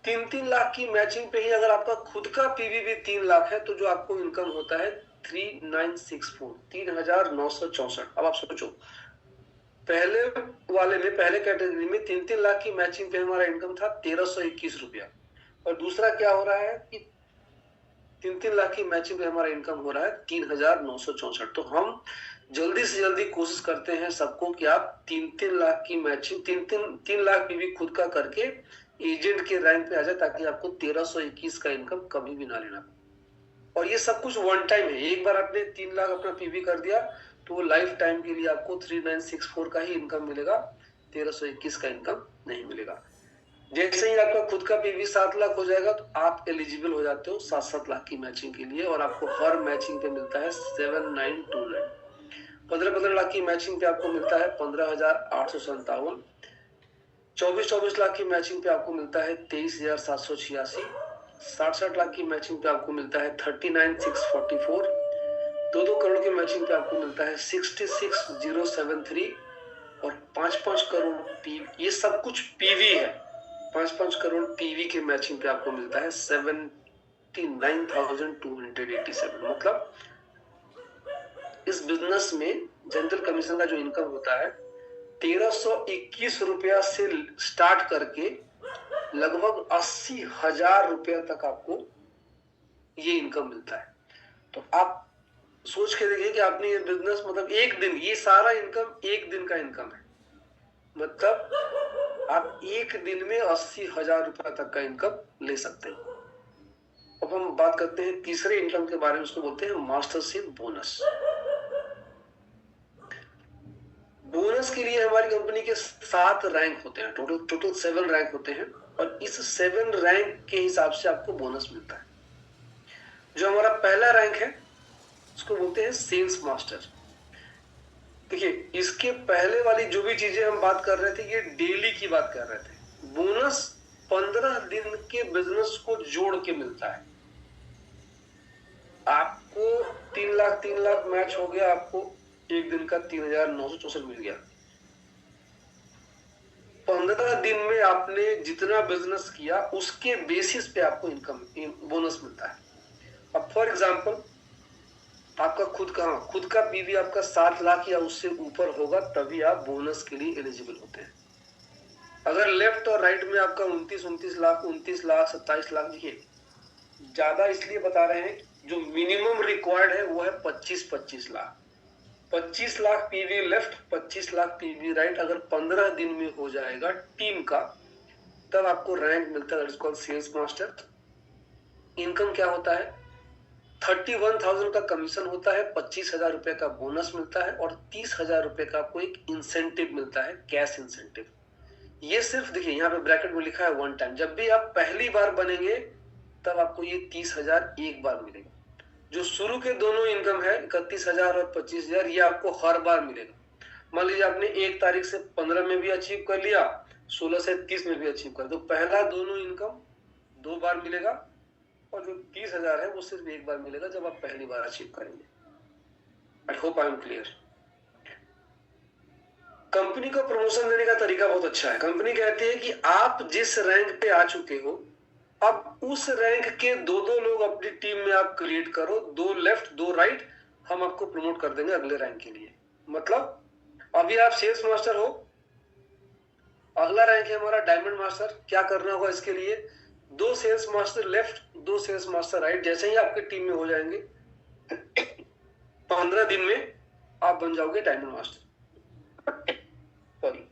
3 लाख की मैचिंग पे ही अगर आपका खुद का पीवी भी 3 लाख है, तो जो आपको इनकम होता है 3964, 3,964। अब आप सोचो, पहले वाले में, पहले कैटेगरी में 3 लाख की मैचिंग पे हमारा इनकम था 1,321 रुपया, और दूसरा क्या हो रहा है कि 3 लाख की मैचिंग पे हमारा इनकम हो रहा है 3,964। तो हम जल्दी से जल्दी कोशिश करते हैं सबको कि आप 3 लाख की मैचिंग, 3 लाख पीवी खुद का करके एजेंट के रैंक पे आ जाए, ताकि आपको 1,321 का इनकम कभी भी ना लेना। और ये सब कुछ वन टाइम है। एक बार आपने 3 लाख अपना पीवी कर दिया तो वो लाइफ टाइम के लिए आपको 3964 का ही इनकम मिलेगा, 1,321 का इनकम नहीं मिलेगा। जैसे ही आपका खुद का पीवी 7 लाख हो जाएगा तो आप एलिजिबल हो जाते हो 7-7 लाख की मैचिंग के लिए, और आपको हर मैचिंग पे मिलता है 7929। 15-15 लाख की मैचिंग पे आपको मिलता है 15,857। 24-24 लाख की मैचिंग पे आपको मिलता है 23,786। 60-60 लाख की मैचिंग पे आपको मिलता है 39,644। 2-2 करोड़ की मैचिंग पे आपको मिलता है 66,073। और 5-5 करोड़ पीवी, ये सब कुछ पीवी है। 5-5 करोड़ पीवी के मैचिंग पे आपको मिलता है 79,287। मतलब इस बिजनेस में जनरल कमीशन का जो इनकम होता है 1,321 रुपया से स्टार्ट करके लगभग 80,000 रुपया तक आपको ये इनकम मिलता है। तो आप सोच के देखिए कि आपने ये बिजनेस, मतलब एक दिन, ये सारा इनकम एक दिन का इनकम है। मतलब आप एक दिन में 80,000 रुपया तक का इनकम ले सकते हैं। अब हम बात करते हैं तीसरे इनकम के बारे में, उसको बोलते हैं मास्टरशिप बोनस। बोनस के लिए हमारी कंपनी के 7 रैंक होते हैं, टोटल 7 रैंक होते हैं, और इस 7 रैंक के हिसाब से आपको बोनस मिलता है। जो हमारा पहला रैंक है उसको बोलते हैं सेल्स मास्टर। देखिए, इसके पहले वाली जो भी चीजें हम बात कर रहे थे ये डेली की बात कर रहे थे। बोनस 15 दिन के बिजनेस को जोड़ के मिलता है। आपको 3 लाख मैच हो गया, आपको एक दिन का 3,964 मिल गया। 15 दिन में आपने जितना बिजनेस किया उसके बेसिस पे आपको इनकम बोनस मिलता है। अब फॉर एग्जांपल आपका खुद का पीवी आपका 7 लाख या उससे ऊपर होगा तभी आप बोनस के लिए एलिजिबल होते हैं। अगर लेफ्ट और राइट में आपका 29 लाख 27 लाख, देखिए ज्यादा इसलिए बता रहे हैं, जो मिनिमम रिक्वायर्ड है वो है 25 lakh. 25 lakh PV left, 25 lakh PV right अगर 15 दिन में हो जाएगा टीम का, तब आपको रैंक मिलता है, that is called sales master. Income क्या होता है? 31,000 का कमीशन होता है, 25,000 रुपए का बोनस मिलता है, और 30,000 रुपए का आपको एक इंसेंटिव मिलता है, कैश इंसेंटिव। ये सिर्फ देखिए यहाँ पे ब्रैकेट में लिखा है 1 टाइम। जब भी आप पहली बार बनेंगे तब आपको ये 30,000 एक बार मिलेगा। जो शुरू के दोनों इनकम है 31,000 और 25,000, ये आपको हर बार मिलेगा। मान लीजिए आपने 1 तारीख से 15 में भी अचीव कर लिया, 16 से 30 में भी अचीव कर, तो पहला दोनों इनकम 2 बार मिलेगा, और जो 30,000 है वो सिर्फ एक बार मिलेगा जब आप पहली बार अचीव करेंगे। I hope I am clear. Company को प्रमोशन देने का तरीका बहुत अच्छा है। कंपनी कहती है कि आप जिस रैंक पे आ चुके हो, अब उस रैंक के 2 लोग अपनी टीम में आप क्रिएट करो, 2 लेफ्ट 2 राइट, हम आपको प्रमोट कर देंगे अगले रैंक के लिए। मतलब अभी आप सेल्स मास्टर हो, अगला रैंक है हमारा डायमंड मास्टर। क्या करना होगा इसके लिए? 2 sales master left 2 sales master right जैसे ही आपकी टीम में हो जाएंगे 15 दिन में आप बन जाओगे डायमंड मास्टर। सॉरी,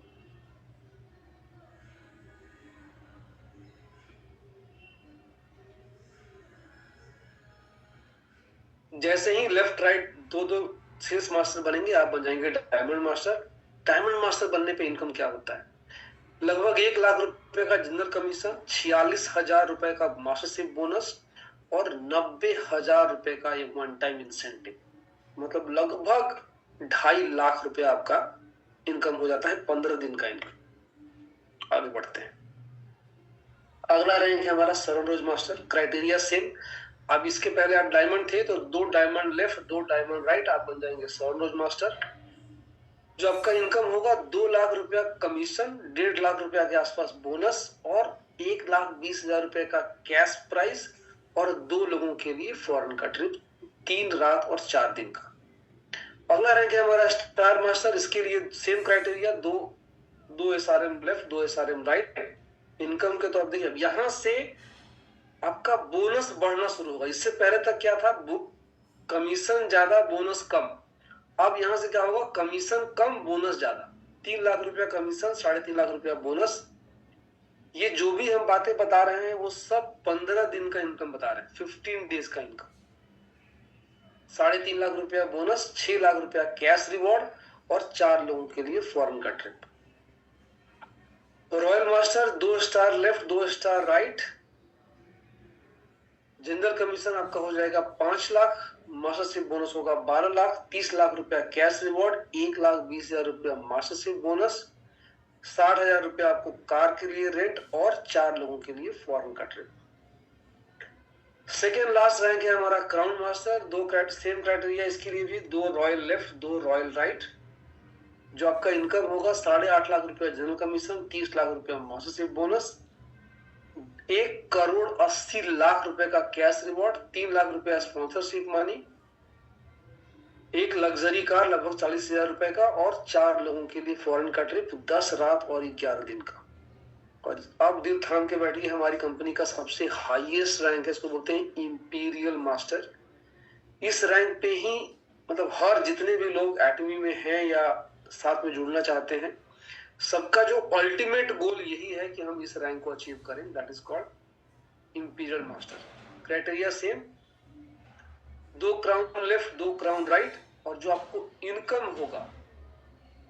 जैसे ही लेफ्ट राइट 2 सेल्स मास्टर बनेंगे आप बन जाएंगे डायमंड मास्टर। डायमंड मास्टर बनने पे इनकम क्या होता है? लगभग 1 लाख रुपए का जनरल कमीशन, 46,000 रुपए का मास्टरशिप बोनस, और 90,000 रुपए का एक 1 टाइम इंसेंटिव। मतलब लगभग 2.5 लाख रुपए आपका इनकम हो जाता है, 15 दिन का इनकम। आगे बढ़ते हैं। अगला रैंक है हमारा सरल रोज मास्टर। Criteria same. अब इसके पहले आप डायमंड थे तो 2 डायमंड लेफ्ट 2 डायमंड राइट, आप बन जाएंगे सरल रोज मास्टर। जो आपका इनकम होगा 2 लाख रुपया कमीशन, 1.5 लाख रुपया के आसपास बोनस, और 1,20,000 रुपए का कैश प्राइस, और 2 लोगों के लिए फॉरेन का ट्रिप 3 रात और 4 दिन का। अगला रैंक है हमारा स्टार मास्टर। इसके लिए same criteria, 2 SRM left 2 SRM right. Income के तो आप देखिए यहां से आपका बोनस बढ़ना शुरू होगा। इससे पहले तक क्या था? कमीशन ज्यादा बोनस कम। अब यहां से क्या होगा? कमीशन कम बोनस ज्यादा। 3 लाख रुपया कमीशन, 3.5 लाख रुपया बोनस। ये जो भी हम बातें बता रहे हैं वो सब 15 दिन का इनकम बता रहे हैं, 15 डेज का इनकम। 3.5 लाख रुपया बोनस, 6 लाख रुपया कैश रिवॉर्ड, और 4 लोगों के लिए फॉरेन का trip. Royal master 2 star left 2 star right. General commission आपका हो जाएगा 5 लाख, मास्टरशिप बोनस होगा 12 लाख, 30 लाख रुपया कैश रिवॉर्ड, 1,20,000 रुपया मास्टरशिप बोनस, 60,000 रुपया आपको कार के लिए रेंट, और 4 लोगों के लिए फॉरेन का ट्रिप। सेकेंड लास्ट रैंक है हमारा क्राउन मास्टर। 2 सेम क्राइटेरिया इसके लिए भी, 2 रॉयल लेफ्ट 2 रॉयल राइट। जो आपका इनकम होगा 8.5 लाख रुपया जनरल कमीशन, 30 लाख रुपया मास्टरशिप बोनस, 1,80,00,000 रुपए का कैश रिवॉर्ड, 3 लाख रुपया स्पॉन्सरशिप मनी, एक लग्जरी कार लगभग 40,000 रुपए का, और 4 लोगों के लिए फॉरेन का ट्रिप 10 रात और 11 दिन का। और अब दिल थाम के बैठिए, हमारी कंपनी का सबसे हाईएस्ट रैंक है, इसको बोलते हैं इंपीरियल मास्टर। इस रैंक पे ही मतलब हर जितने भी लोग एटमी में हैं या साथ में जुड़ना चाहते हैं, सबका जो अल्टीमेट गोल यही है कि हम इस रैंक को अचीव करें, that is called imperial master. Criteria same, 2 crown left 2 crown right, और जो आपको इनकम होगा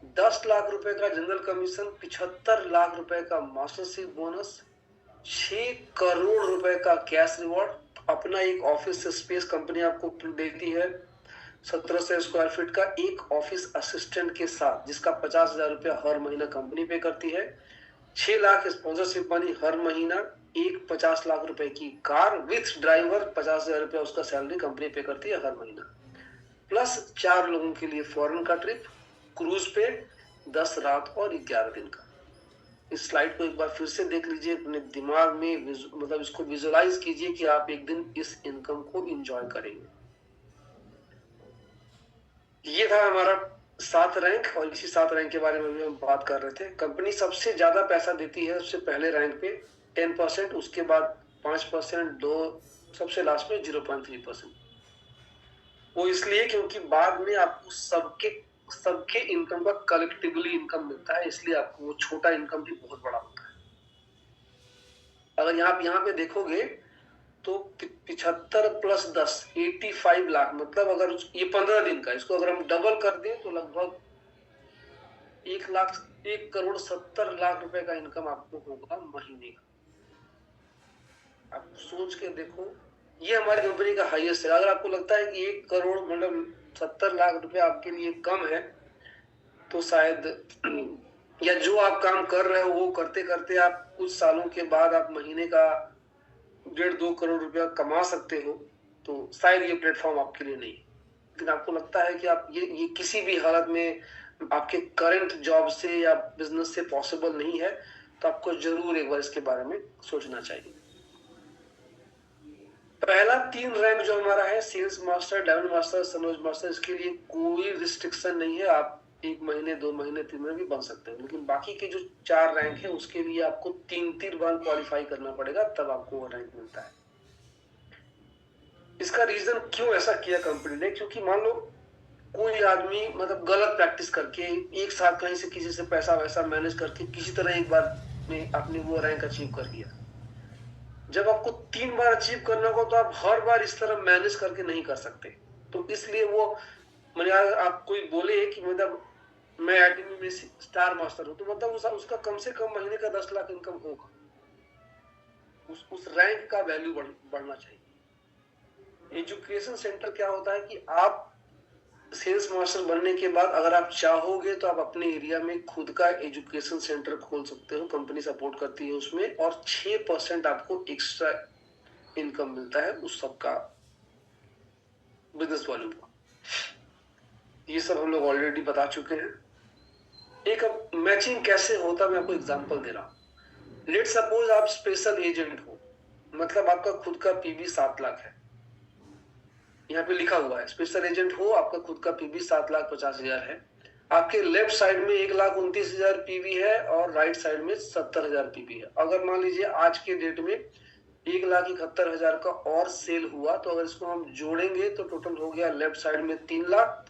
10 लाख रुपए का जनरल कमीशन, 75 लाख रुपए का मास्टरशिप बोनस, 6 करोड़ रुपए का कैश रिवॉर्ड, अपना एक ऑफिस स्पेस कंपनी आपको देती है, 1700 स्क्वायर फीट का एक ऑफिस असिस्टेंट के साथ, जिसका 50,000 रुपया हर महीना कंपनी पे करती है, 6 लाख स्पॉन्सरशिप मनी हर महीना, एक 50 लाख रुपए की कार विथ ड्राइवर, 50,000 रुपया उसका सैलरी कंपनी पे करती है हर महीना, प्लस 4 लोगों के लिए फॉरेन का ट्रिप, क्रूज पे 10 रात और 11 दिन का। इस स्लाइड को एक बार फिर से देख लीजिए, अपने दिमाग में मतलब इसको विजुअलाइज कीजिए कि आप एक दिन इस इनकम को एंजॉय करेंगे। ये था हमारा 7 रैंक, और इसी 7 रैंक के बारे में भी हम बात कर रहे थे। कंपनी सबसे ज्यादा पैसा देती है सबसे पहले रैंक पे 10%, उसके बाद 5%, 2 सबसे लास्ट में 0.3%। वो इसलिए क्योंकि बाद में आपको सबके इनकम का कलेक्टिवली इनकम मिलता है, इसलिए आपको वो छोटा इनकम भी बहुत बड़ा होता है। अगर यहाँ पे देखोगे तो 75 प्लस 10 85 लाख, मतलब अगर ये 15 दिन का, इसको अगर हम डबल कर दें तो लगभग 1,70,00,000 रुपए का इनकम आपको होगा महीने का। आप सोच के देखो, ये हमारी कंपनी का हाईएस्ट है। अगर आपको लगता है कि 1 करोड़ मतलब 70 लाख रुपए आपके लिए कम है, तो शायद या जो आप काम कर रहे हो वो करते करते आप कुछ सालों के बाद आप महीने का 1.5-2 करोड़ रुपया कमा सकते हो, तो शायद ये प्लेटफॉर्म आपके लिए नहीं। लेकिन आपको लगता है कि आप ये किसी भी हालत में आपके करंट जॉब से या बिजनेस से पॉसिबल नहीं है, तो आपको जरूर एक बार इसके बारे में सोचना चाहिए। पहला 3 रैंक जो हमारा है, सेल्स मास्टर, डायमंड मास्टर, सनोज मास्टर, इसके लिए कोई रिस्ट्रिक्शन नहीं है, आप 1 महीने 2 महीने 3 महीने भी बन सकते हैं। लेकिन बाकी के जो 4 रैंक है उसके लिए आपको 3 बार क्वालिफाई करना पड़ेगा, तब आपको वो रैंक मिलता है। इसका रीजन क्यों ऐसा किया कंपनी ने, क्योंकि मान लो कोई आदमी मतलब गलत प्रैक्टिस करके एक साथ कहीं से किसी से पैसा वैसा मैनेज करके किसी तरह एक बार में अपनी वो रैंक अचीव कर लिया। जब आपको 3 बार अचीव करना हो तो आप हर बार इस तरह मैनेज करके नहीं कर सकते। तो इसलिए वो मैंने आप कोई बोले कि मतलब मैं एकेडमी में स्टार मास्टर हूं, तो मतलब उसका कम से कम महीने का 10 लाख इनकम होगा। उस रैंक का वैल्यू बढ़ना चाहिए। एजुकेशन सेंटर क्या होता है कि आप सेल्स मास्टर बनने के बाद अगर आप चाहोगे तो आप अपने एरिया में खुद का एजुकेशन सेंटर खोल सकते हो, कंपनी सपोर्ट करती है उसमें, और 6% आपको एक्स्ट्रा इनकम मिलता है उस सबका बिजनेस वॉल्यूम का। ये सब हम लोग ऑलरेडी बता चुके हैं। एक अब मैचिंग कैसे होता है मैं आपको एग्जांपल दे रहा हूं। लेट सपोज आप स्पेशल एजेंट हो, मतलब आपका खुद का पीबी 7 लाख है, यहाँ पे लिखा हुआ है स्पेशल एजेंट हो, आपका खुद का पीबी 7,50,000 है, आपके लेफ्ट साइड में 1,29,000 पीवी है और राइट साइड में 70,000 पीवी है। अगर मान लीजिए आज के डेट में 1,71,000 का और सेल हुआ, तो अगर इसको हम जोड़ेंगे तो टोटल हो गया लेफ्ट साइड में 3 लाख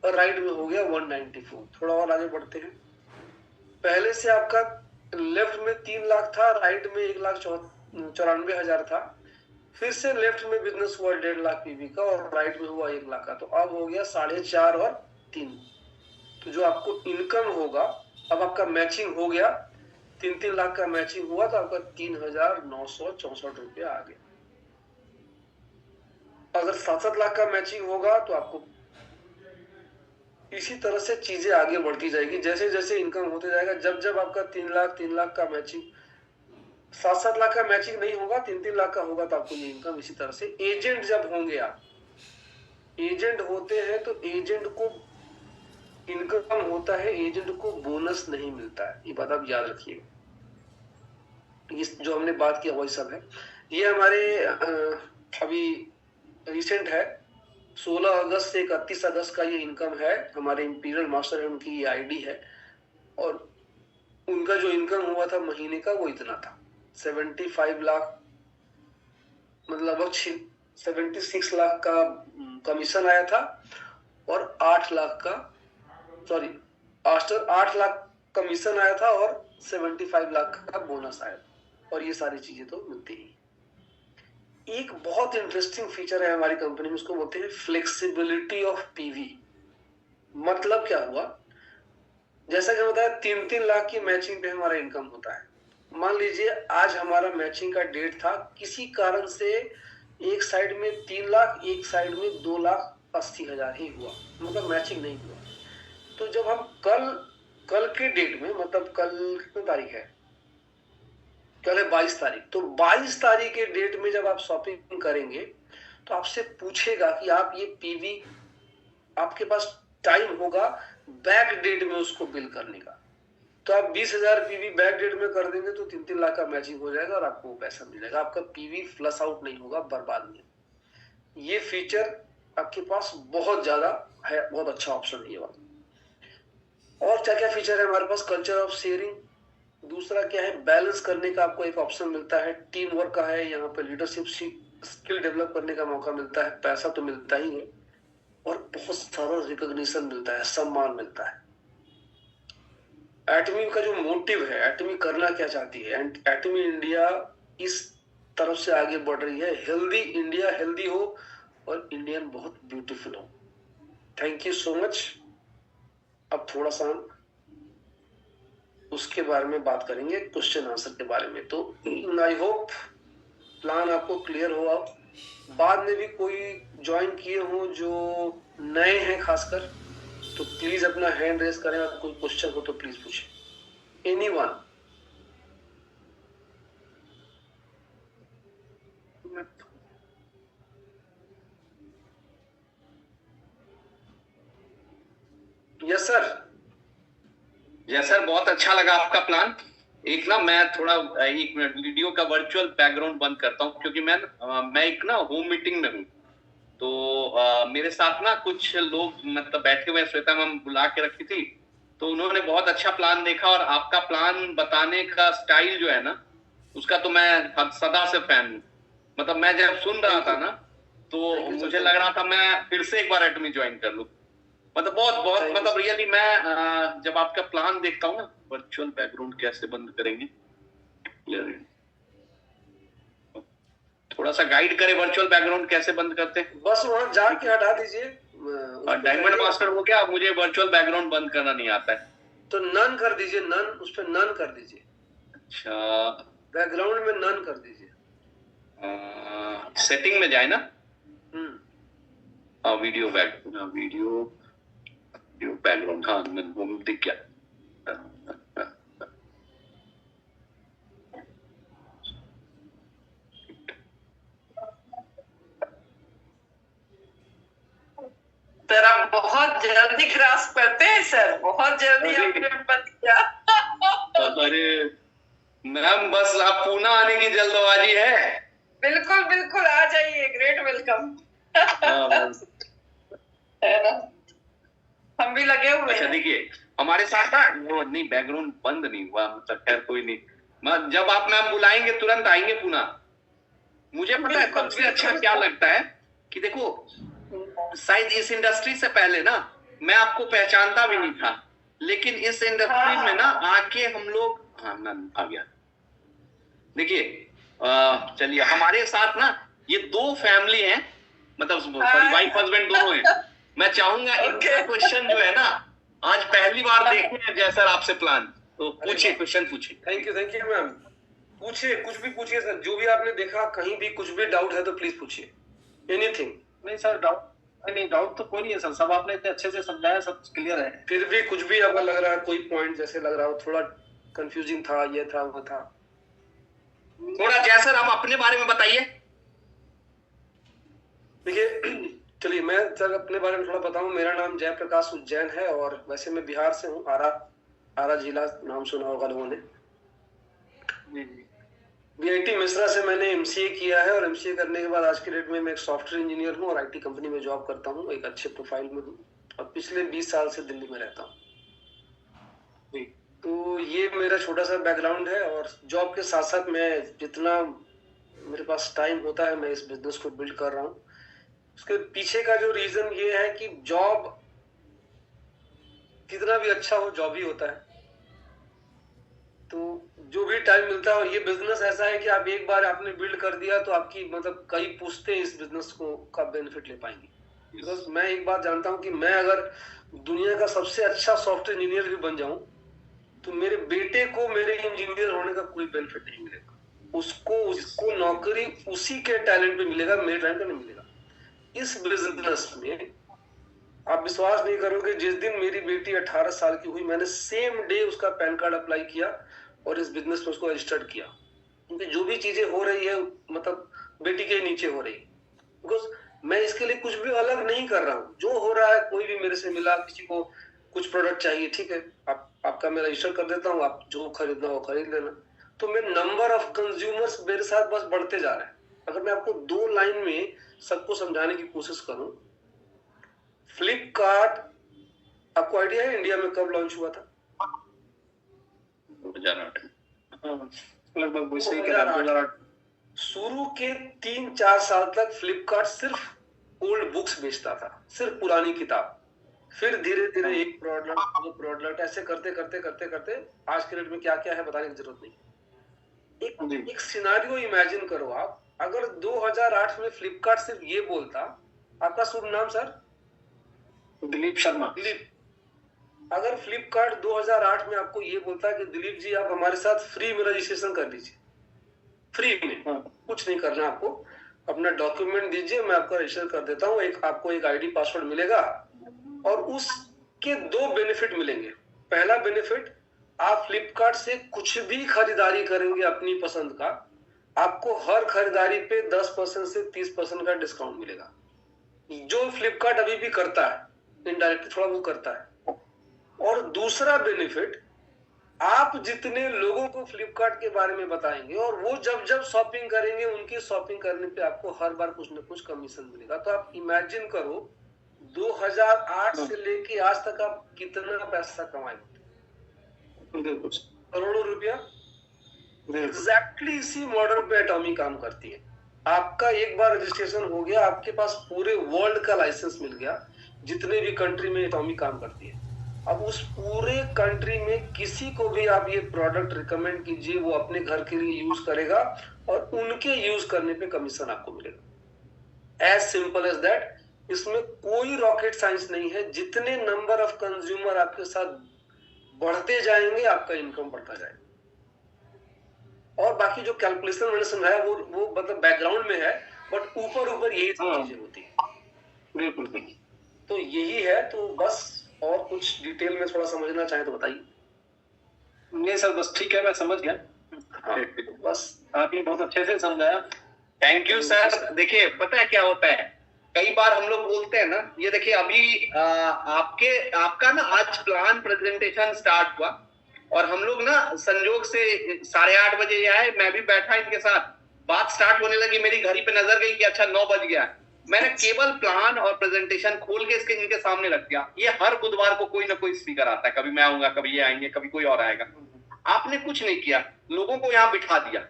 और राइट में हो गया 194। थोड़ा और आगे बढ़ते हैं। पहले से आपका लेफ्ट में 3 लाख था, राइट में 1,94,000 था, फिर से लेफ्ट में बिजनेस हुआ 1.5 लाख पीवी का और राइट में हुआ 1 लाख का, तो अब हो गया 4.5 और 3। तो जो आपको इनकम होगा, अब आपका मैचिंग हो गया, 3-3 लाख का मैचिंग हुआ, तो आपका 3,964 रुपया आ गया। अगर 7-7 लाख का मैचिंग होगा तो आपको इसी तरह से चीजें आगे बढ़ती जाएगी, जैसे जैसे इनकम होते जाएगा। जब जब आपका 3 लाख का मैचिंग, 7-7 लाख का मैचिंग नहीं होगा, 3-3 लाख का होगा, तो आपको ये इनकम इसी तरह से। एजेंट जब होंगे, आप एजेंट होते हैं तो एजेंट को इनकम होता है, एजेंट को बोनस नहीं मिलता है, ये बात आप याद रखिएगा। इस जो हमने बात किया वही सब है। ये हमारे अभी रिसेंट है, 16 अगस्त से 31 अगस्त का ये इनकम है। हमारे इंपीरियल मास्टर है, उनकी ये आईडी है, और उनका जो इनकम हुआ था महीने का वो इतना था, 75 लाख, मतलब 76 लाख का कमीशन आया था, और 8 लाख का, सॉरी, 8 लाख कमीशन आया था और 75 लाख का बोनस आया था, और ये सारी चीजें तो मिलती ही। एक बहुत इंटरेस्टिंग फीचर है हमारी कंपनी में, उसको बोलते हैं फ्लेक्सिबिलिटी ऑफ पीवी। मतलब क्या हुआ, जैसा कि बताया 3-3 लाख की मैचिंग पे हमारा इनकम होता है। मान लीजिए आज हमारा मैचिंग का डेट था, किसी कारण से एक साइड में 3 लाख, एक साइड में 2,80,000 ही हुआ, मतलब मैचिंग नहीं हुआ। तो जब हम कल के डेट में, मतलब कल कितनी तारीख है, कल है 22 तारीख, तो 22 तारीख के डेट में जब आप शॉपिंग करेंगे तो आपसे पूछेगा कि आप ये पीवी, आपके पास टाइम होगा बैक डेट में उसको बिल करने का, तो आप 20,000 पीवी बैक डेट में कर देंगे तो 3-3 लाख का मैचिंग हो जाएगा और आपको पैसा मिल जाएगा। आपका पीवी फ्लश आउट नहीं होगा, बर्बाद नहीं। ये फीचर आपके पास बहुत ज्यादा है, बहुत अच्छा ऑप्शन है ये वाला। और क्या क्या फीचर है हमारे पास, कल्चर ऑफ शेयरिंग, दूसरा क्या है, बैलेंस करने का आपको एक ऑप्शन मिलता है, टीम वर्क का है, यहाँ पे लीडरशिप स्किल डेवलप करने का मौका मिलता है, पैसा तो मिलता ही है और बहुत सारा रिकॉग्निशन मिलता है, सम्मान मिलता है। एटमी का जो मोटिव है, एटमी करना क्या चाहती है, एटमी इंडिया इस तरफ से आगे बढ़ रही है, हेल्दी इंडिया, हेल्दी हो और इंडियन बहुत ब्यूटीफुल हो। Thank you so much. अब थोड़ा सा हम उसके बारे में बात करेंगे, क्वेश्चन आंसर के बारे में। तो आई होप प्लान आपको क्लियर हुआ। बाद में भी कोई ज्वाइन किए हो जो नए हैं खासकर, तो प्लीज अपना हैंड रेज करें, अगर कोई क्वेश्चन हो तो प्लीज पूछें, anyone. Yes sir. Yes sir, बहुत अच्छा लगा आपका प्लान। एक ना मैं थोड़ा एक मिनट वीडियो का वर्चुअल बैकग्राउंड बंद करता हूँ, क्योंकि मैं एक ना होम मीटिंग में हूँ, तो मेरे साथ ना कुछ लोग मतलब बैठे हुए, श्वेता मैम बुला के रखी थी, तो उन्होंने बहुत अच्छा प्लान देखा और आपका प्लान बताने का स्टाइल जो है ना, उसका तो मैं सदा से फैन हूँ। मतलब मैं जब सुन रहा था ना, तो मुझे लग रहा था मैं फिर से एक बार एटमी ज्वाइन कर लूँ। मतलब बहुत बहुत मतलब रियली मैं जब आपका प्लान देखता हूँ ना, वर्चुअल बैकग्राउंड कैसे बंद करेंगे, थोड़ा सा गाइड करे, वर्चुअल बैकग्राउंड कैसे बंद करते हैं। बस वहां जाके हटा दीजिए। डायमंड मास्टर हो क्या, मुझे वर्चुअल बैकग्राउंड बंद करना नहीं आता है, तो नन कर दीजिए, नन, उस पर नन कर दीजिए। अच्छा, बैकग्राउंड में नन कर दीजिए। सेटिंग में जाए ना, वीडियो वीडियो बैकग्राउंड, हाँ दिख गया। सर आप बहुत जल्दी ग्रास्प करते हैं सर, बहुत जल्दी आपने बता दिया। अरे मैम, बस आप पूना आने की जल्दबाजी है। बिल्कुल बिल्कुल, आ जाइए, ग्रेट वेलकम। है ना, हम भी लगे हुए अच्छा हैं। देखिए, हमारे साथ ना वो नहीं, बैकग्राउंड बंद नहीं हुआ, मतलब खैर कोई नहीं, जब आप मैम बुलाएंगे तुरंत आएंगे पुनः। मुझे पता है सबसे अच्छा क्या लगता है कि देखो, शायद इस इंडस्ट्री से पहले ना मैं आपको पहचानता भी नहीं था, लेकिन इस इंडस्ट्री में ना आके हम लोग, हाँ मैम आ गया। देखिए चलिए, हमारे साथ ना ये 2 फैमिली हैं, मतलब वाइफ हस्बैंड दोनों हैं। मैं चाहूंगा इनका क्वेश्चन जो है ना, आज पहली बार देखे हैं जय सर आपसे प्लान, तो पूछिए, क्वेश्चन पूछिए। Thank you ma'am. पूछिए, कुछ भी पूछिए सर, जो भी आपने देखा, कहीं भी कुछ भी डाउट है तो प्लीज पूछिए, एनीथिंग। नहीं सर, डाउट तो कोई नहीं है सर, सब आपने इतने अच्छे से समझाया, सब क्लियर है। फिर भी कुछ भी आपको लग रहा है, कोई पॉइंट जैसे लग रहा हो थोड़ा कंफ्यूजिंग था, ये था वो था, थोड़ा जय सर आप अपने बारे में बताइए। देखिए चलिए मैं सर अपने बारे में थोड़ा बताऊं। मेरा नाम जयप्रकाश उज्जैन है और वैसे मैं बिहार से हूँ, आरा जिला नाम सुना होगा लोगों ने। बीआईटी मिश्रा से मैंने एमसीए किया है और एमसीए करने के बाद आज के डेट में मैं एक सॉफ्टवेयर इंजीनियर हूँ और आईटी कंपनी में जॉब करता हूँ, एक अच्छे प्रोफाइल में हूँ और पिछले 20 साल से दिल्ली में रहता हूँ। तो ये मेरा छोटा सा बैकग्राउंड है और जॉब के साथ साथ मैं जितना मेरे पास टाइम होता है मैं इस बिजनेस को बिल्ड कर रहा हूँ। उसके पीछे का जो रीजन ये है कि जॉब कितना भी अच्छा हो, जॉब ही होता है, तो जो भी टाइम मिलता है। और ये बिजनेस ऐसा है कि आप एक बार आपने बिल्ड कर दिया तो आपकी मतलब कई पुश्तें इस बिजनेस को का बेनिफिट ले पाएंगी। बिकॉज मैं एक बात जानता हूँ कि मैं अगर दुनिया का सबसे अच्छा सॉफ्टवेयर इंजीनियर भी बन जाऊं तो मेरे बेटे को मेरे इंजीनियर होने का कोई बेनिफिट नहीं मिलेगा। उसको नौकरी उसी के टैलेंट पे मिलेगा, मेरे टैलेंट पे नहीं मिलेगा। इस बिजनेस में आप विश्वास नहीं करोगे, जिस दिन मेरी बेटी 18 साल की हुई मैंने सेम डे उसका पैन कार्ड अप्लाई किया और इस बिजनेस में उसको रजिस्टर्ड किया। क्योंकि जो भी चीजें हो रही है मतलब बेटी के नीचे हो रही है। बिकॉज मैं इसके लिए कुछ भी अलग नहीं कर रहा हूँ, जो हो रहा है कोई भी मेरे से मिला, किसी को कुछ प्रोडक्ट चाहिए, ठीक है आपका मैं रजिस्टर कर देता हूँ, आप जो खरीदना हो खरीद लेना। तो मेरे नंबर ऑफ कंज्यूमर्स मेरे साथ बस बढ़ते जा रहे हैं। अगर मैं आपको 2 लाइन में सबको समझाने की कोशिश करूं, फ्लिपकार्ट आपको आइडिया है इंडिया में कब लॉन्च हुआ था? 2008 लगभग वैसे ही 2008। शुरू के 3-4 साल तक फ्लिपकार्ट सिर्फ ओल्ड बुक्स बेचता था, सिर्फ पुरानी किताब। फिर धीरे धीरे एक प्रोडक्ट, 2 प्रोडक्ट, ऐसे करते करते करते करते आज के डेट में क्या क्या है बताने की जरूरत नहीं। एक सिनारियो इमेजिन करो आप, अगर 2008 में फ्लिपकार्ट सिर्फ ये बोलता, आपका शुभ नाम सर? दिलीप शर्मा। दिलीप। अगर फ्लिपकार्ट 2008 में आपको ये बोलता कि दिलीप जी आप हमारे साथ फ्री में रजिस्ट्रेशन कर लीजिए, फ्री में, कुछ नहीं करना आपको, अपना डॉक्यूमेंट दीजिए मैं आपका रजिस्टर कर देता हूँ, आपको एक आईडी पासवर्ड मिलेगा और उसके 2 बेनिफिट मिलेंगे। पहला बेनिफिट, आप फ्लिपकार्ट से कुछ भी खरीदारी करेंगे अपनी पसंद का, आपको हर खरीदारी पे 10% से 30% का डिस्काउंट मिलेगा, जो फ्लिपकार्ट अभी भी करता है, इनडायरेक्टली थोड़ा बहुत करता है। और दूसरा बेनिफिट, आप जितने लोगों को फ्लिपकार्ट के बारे में बताएंगे और वो जब जब शॉपिंग करेंगे, उनकी शॉपिंग करने पे आपको हर बार कुछ ना कुछ कमीशन मिलेगा। तो आप इमेजिन करो 2008 से लेके आज तक आप कितना पैसा कमाए, करोड़ों रुपया। एग्जैक्टली इसी मॉडल पे एटॉमी काम करती है। आपका एक बार रजिस्ट्रेशन हो गया, आपके पास पूरे वर्ल्ड का लाइसेंस मिल गया, जितने भी कंट्री में एटॉमी काम करती है। अब उस पूरे कंट्री में किसी को भी आप ये प्रोडक्ट रिकमेंड कीजिए, वो अपने घर के लिए यूज करेगा और उनके यूज करने पे कमीशन आपको मिलेगा। As simple as that. इसमें कोई रॉकेट साइंस नहीं है। जितने नंबर ऑफ कंज्यूमर आपके साथ बढ़ते जाएंगे, आपका इनकम बढ़ता जाएगा। और बाकी जो कैलकुलेशन मैंने समझाया वो मतलब बैकग्राउंड में है, बट ऊपर यही चीजें होती है। बिल्कुल। तो यही है। तो बस और कुछ डिटेल में थोड़ा समझना चाहे तो बताइए। नहीं सर, बस ठीक है, मैं समझ गया। हाँ, बस आपने बहुत अच्छे से समझाया। Thank you sir. देखिए पता है क्या होता है, कई बार हम लोग बोलते हैं ना, ये देखिए अभी आपका ना आज प्लान प्रेजेंटेशन स्टार्ट हुआ और हम लोग ना संजोग से 8:30 बजे आए, मैं भी बैठा इनके साथ, बात स्टार्ट होने लगी, मेरी घड़ी पे नजर गई कि अच्छा 9 बज गया। मैंने केवल प्लान और प्रेजेंटेशन खोल के इसके इनके सामने रख दिया। ये हर बुधवार को कोई ना कोई स्पीकर आता है, कभी मैं आऊंगा, कभी ये आएंगे, कभी कोई और आएगा। आपने कुछ नहीं किया, लोगों को यहाँ बिठा दिया,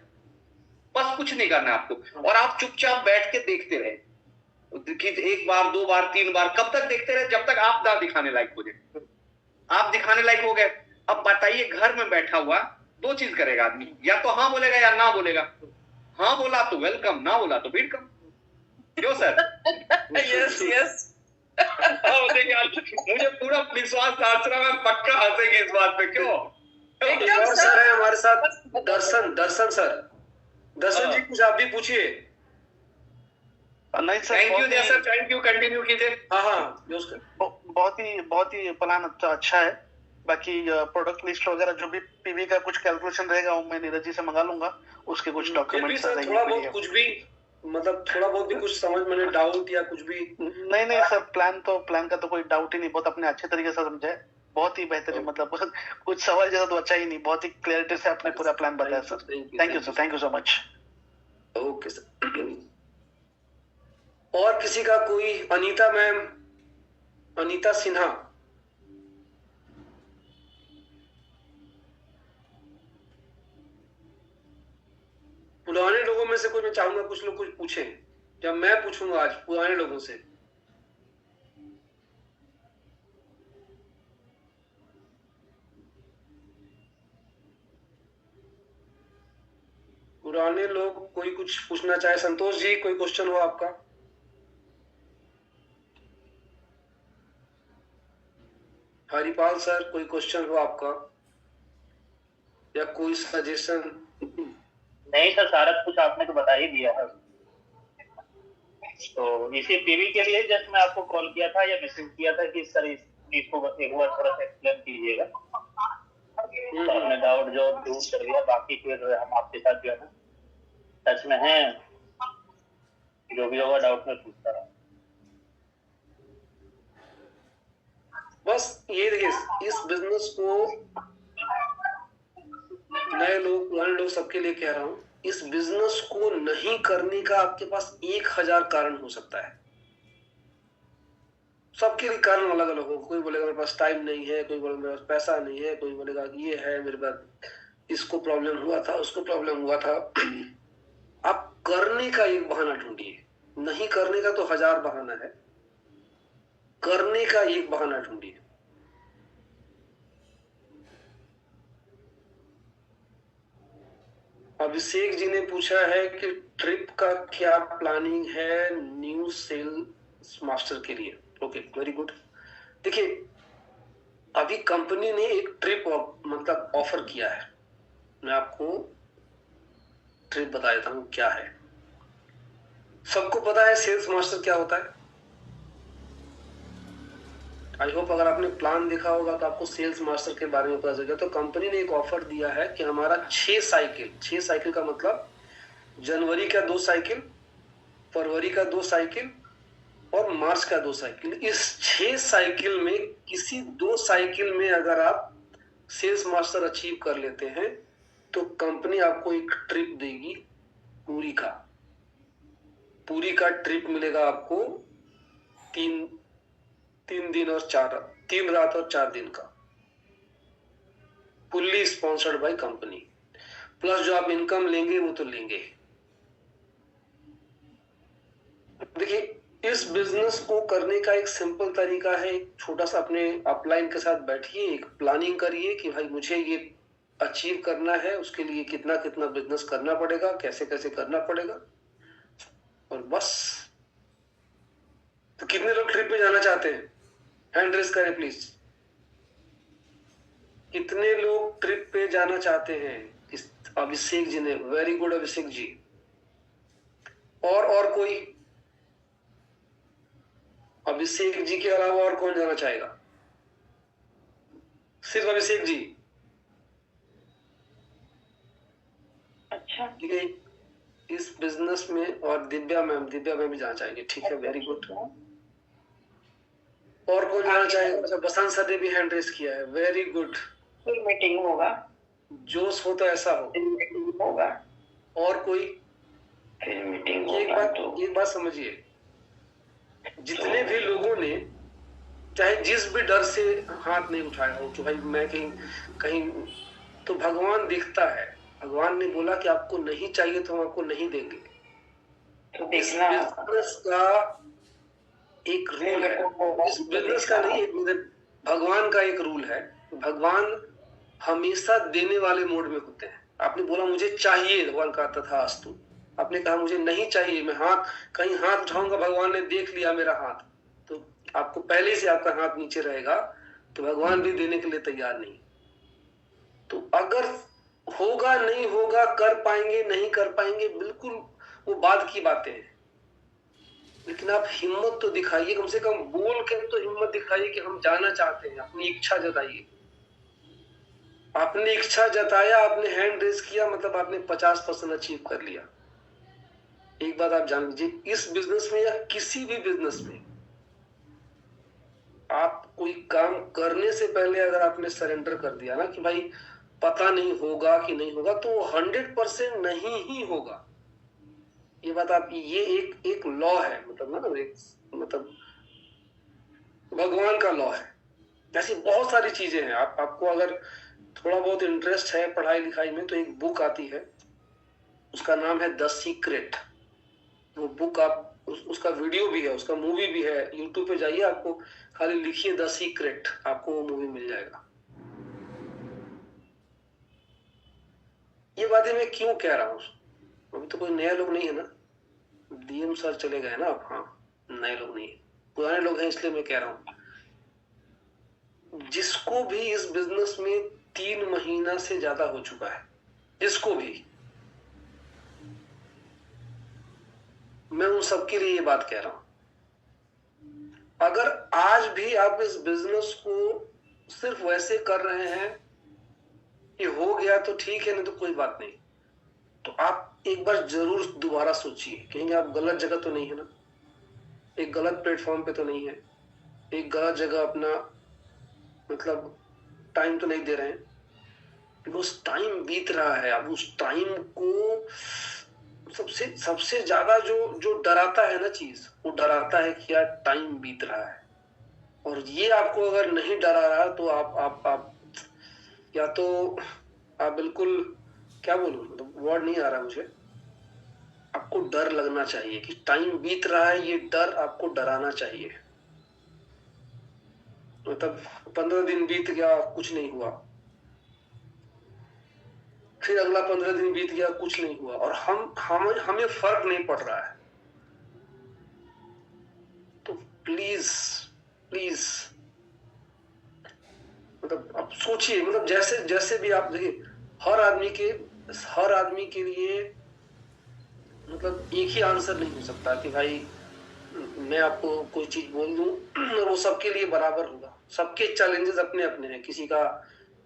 बस कुछ नहीं करना आपको, और आप चुपचाप बैठ के देखते रहे। 1 बार 2 बार 3 बार, कब तक देखते रहे? जब तक आप ना दिखाने लायक हो जाए। आप दिखाने लायक हो गए, अब बताइए घर में बैठा हुआ 2 चीज करेगा आदमी, या तो हाँ बोलेगा या ना बोलेगा। हाँ बोला तो वेलकम, ना बोला तो वेलकम। क्यों सर? Yes yes. मुझे पूरा विश्वास था, मैं पक्का हंसेंगे इस बात पे। क्यों? और सर है हमारे साथ दर्शन सर। दर्शन जी कुछ आप भी पूछिए। नहीं sir, thank you sir, thank you, continue कीजिए। हाँ बहुत ही प्लान अच्छा है। बाकी प्रोडक्ट लिस्ट वगैरह जो भी पीवी का कुछ कैलकुलेशन रहेगा वो मैं नीरज जी से मंगा लूंगा, उसके कुछ डॉक्यूमेंट्स थोड़ा बहुत कुछ भी मतलब थोड़ा बहुत भी कुछ समझ में डाउट या कुछ भी नहीं सर, प्लान का तो कोई डाउट ही नहीं, बहुत अपने अच्छे तरीके से समझे, बहुत ही बेहतरीन, मतलब कुछ सवाल जैसा तो अच्छा ही नहीं, बहुत ही क्लैरिटी से आपने पूरा प्लान बताया sir. Thank you sir, thank you so much. Okay sir. और किसी का कोई? अनीता मैम, अनीता सिन्हा। पुराने लोगों में से कोई, मैं चाहूंगा कुछ लोग कुछ पूछें, जब मैं पूछूंगा आज पुराने लोगों से। पुराने लोग कोई कुछ पूछना चाहे? संतोष जी कोई क्वेश्चन हो आपका? हरिपाल सर, कोई क्वेश्चन हो आपका या कोई सजेशन? नहीं सर, सारा कुछ आपने तो बता ही दिया है। तो इसी पीवी के लिए जस्ट मैं आपको कॉल किया था या मैसेज किया था कि सर इस चीज को बस एक बार थोड़ा सा एक्सप्लेन कीजिएगा। तो आपने डाउट जो दूर कर दिया, बाकी फिर हम आपके साथ जो है ना टच में हैं, जो भी होगा डाउट में पूछता रहा। बस ये देखिए, इस बिजनेस को नए लोग पुराने लोग सबके लिए कह रहा हूं, इस बिजनेस को नहीं करने का आपके पास 1000 कारण हो सकता है। सबके लिए कारण अलग अलग हो। कोई बोलेगा मेरे पास टाइम नहीं है, कोई बोलेगा मेरे पास पैसा नहीं है, कोई बोलेगा कि ये है मेरे पास, इसको प्रॉब्लम हुआ था, उसको प्रॉब्लम हुआ था। आप करने का एक बहाना ढूंढिए। नहीं करने का तो 1000 बहाना है, करने का एक बहाना ढूंढिए। अभिषेक जी ने पूछा है कि ट्रिप का क्या प्लानिंग है न्यू सेल्स मास्टर के लिए। Okay, very good. देखिए, अभी कंपनी ने एक ट्रिप मतलब ऑफर किया है। मैं आपको ट्रिप बता देता हूं क्या है। सबको पता है सेल्स मास्टर क्या होता है। आई होप अगर आपने प्लान देखा होगा तो आपको सेल्स मास्टर के बारे में पता चलेगा। तो कंपनी ने एक ऑफर दिया है कि हमारा 6 साइकिल का मतलब जनवरी का 2 साइकिल, फरवरी का 2 साइकिल और मार्च का 2 साइकिल। इस 6 साइकिल में किसी 2 साइकिल में अगर आप सेल्स मास्टर अचीव कर लेते हैं तो कंपनी आपको एक ट्रिप देगी। पूरी का ट्रिप मिलेगा आपको 3 रात और 4 दिन का, fully sponsored by company. Plus जो आप इनकम लेंगे वो तो लेंगे। देखिए, इस बिजनेस को करने का एक सिंपल तरीका है। एक छोटा सा अपने अपलाइन के साथ बैठिए, एक प्लानिंग करिए कि भाई मुझे ये अचीव करना है, उसके लिए कितना कितना बिजनेस करना पड़ेगा, कैसे कैसे करना पड़ेगा, और बस। तो कितने लोग ट्रिप पे जाना चाहते हैं? हैंड रेस करें प्लीज। कितने लोग ट्रिप पे जाना चाहते हैं? अभिषेक जी ने, वेरी गुड अभिषेक जी। और कोई? अभिषेक जी के अलावा और कौन जाना चाहेगा? सिर्फ अभिषेक जी? अच्छा, ठीक है। इस बिजनेस में और दिव्या मैम भी जाना चाहेंगे। ठीक है, वेरी गुड। और कौन जाना चाहेगा? अच्छा, बसंत सर ने भी हैंड रेस किया है, वेरी गुड। फिर मीटिंग होगा, जोश हो तो ऐसा हो। मीटिंग होगा, और कोई? फिर मीटिंग एक होगा। बात समझिए, जितने भी लोगों ने चाहे जिस भी डर से हाथ नहीं उठाया हो कि भाई मैं कहीं, तो भगवान देखता है। भगवान ने बोला कि आपको नहीं चाहिए तो हम आपको नहीं देंगे। तो इस देखना बिजनेस का एक रूल है, इस बिजनेस का नहीं, भगवान का एक रूल है। भगवान हमेशा देने वाले मोड में होते हैं। आपने बोला मुझे चाहिए, भगवान का तथास्तु। आपने कहा मुझे नहीं चाहिए, मैं कहीं हाथ उठाऊंगा, भगवान ने देख लिया मेरा हाथ, तो आपको पहले से आपका हाथ नीचे रहेगा, तो भगवान भी देने के लिए तैयार नहीं। तो अगर होगा नहीं होगा, कर पाएंगे नहीं कर पाएंगे, बिल्कुल वो बाद की बातें हैं। लेकिन आप हिम्मत तो दिखाइए, कम से कम बोल के तो हिम्मत दिखाइए कि हम जाना चाहते हैं। अपनी इच्छा जताइए। आपने इच्छा जताया, आपने हैंड रेस किया, मतलब आपने 50% अचीव कर लिया। एक बात आप जान लीजिए, इस बिजनेस में या किसी भी बिजनेस में आप कोई काम करने से पहले अगर आपने सरेंडर कर दिया ना कि भाई पता नहीं होगा कि नहीं होगा, तो 100% नहीं ही होगा। ये बात आप, ये एक लॉ है, मतलब ना, मतलब भगवान का लॉ है। ऐसी बहुत सारी चीजें हैं। आपको अगर थोड़ा बहुत इंटरेस्ट है पढ़ाई लिखाई में, तो एक बुक आती है, उसका नाम है द सीक्रेट। वो बुक आप उसका वीडियो भी है, उसका मूवी भी है, यूट्यूब पे जाइए, आपको खाली लिखिए द सीक्रेट, आपको वो मूवी मिल जाएगा। ये बातें मैं क्यों कह रहा हूँ? अभी तो कोई नया लोग नहीं है ना, डीएम सर चले गए ना अब। हाँ, नए लोग नहीं है, पुराने लोग हैं, इसलिए मैं कह रहा हूँ। जिसको भी इस बिजनेस में 3 महीना से ज्यादा हो चुका है, जिसको भी, मैं उन सबके लिए ये बात कह रहा हूं, अगर आज भी आप इस बिजनेस को सिर्फ वैसे कर रहे हैं कि हो गया तो ठीक है, नहीं तो कोई बात नहीं, तो आप एक बार जरूर दोबारा सोचिए, कहीं आप गलत जगह तो नहीं है ना, एक गलत प्लेटफॉर्म पे तो नहीं है, एक गलत जगह अपना मतलब टाइम तो नहीं दे रहे हैं, बिकॉज टाइम बीत रहा है। अब उस टाइम को सबसे ज्यादा जो डराता है ना चीज, वो डराता है कि यार टाइम बीत रहा है। और ये आपको अगर नहीं डरा रहा तो आप या तो आप बिल्कुल, क्या बोलूं, मतलब वर्ड नहीं आ रहा मुझे, आपको डर लगना चाहिए कि टाइम बीत रहा है, ये डर आपको डराना चाहिए। मतलब 15 दिन बीत गया, कुछ नहीं हुआ, फिर अगला 15 दिन बीत गया, कुछ नहीं हुआ, और हमें फर्क नहीं पड़ रहा है। तो प्लीज मतलब आप सोचिए, मतलब जैसे भी आप देखिए, हर आदमी के लिए मतलब एक ही आंसर नहीं हो सकता कि भाई मैं आपको कोई चीज बोल दूं और वो सबके लिए बराबर होगा। सबके चैलेंजेस अपने अपने हैं, किसी का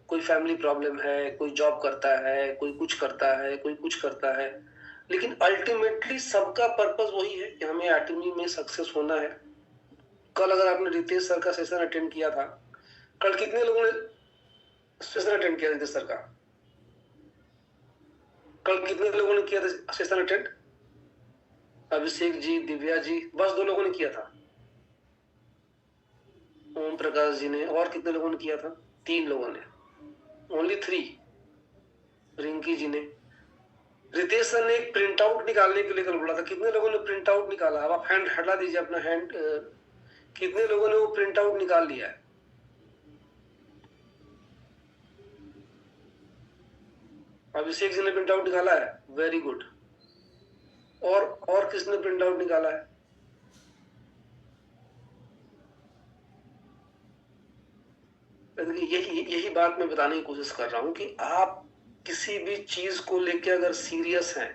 कोई फैमिली प्रॉब्लम है, कोई जॉब करता है, कोई कुछ करता है, कोई कुछ करता है, लेकिन अल्टीमेटली सबका पर्पस वही है कि हमें एटमी में सक्सेस होना है। कल अगर आपने रितेश सर का सेशन अटेंड किया था, कल कितने लोगों ने सेशन अटेंड किया रितेश सर का? कल कितने लोगों ने किया था सेशन अटेंड? अभिषेक जी, दिव्या जी, बस 2 लोगों ने किया था। ओम प्रकाश जी ने, और कितने लोगों ने किया था? 3 लोगों ने, ओनली 3। रिंकी जी ने। रितेश सर ने एक प्रिंट आउट निकालने के लिए कल बोला था, कितने लोगों ने प्रिंट आउट निकाला? अब आप हैंड हटा दीजिए अपना हैंड, कितने लोगों ने वो प्रिंट आउट निकाल लिया है? अभिषेक जी ने प्रिंट आउट निकाला है, वेरी गुड। और किसने प्रिंट आउट निकाला है? यही बात मैं बताने की कोशिश कर रहा हूं कि आप किसी भी चीज को लेकर अगर सीरियस हैं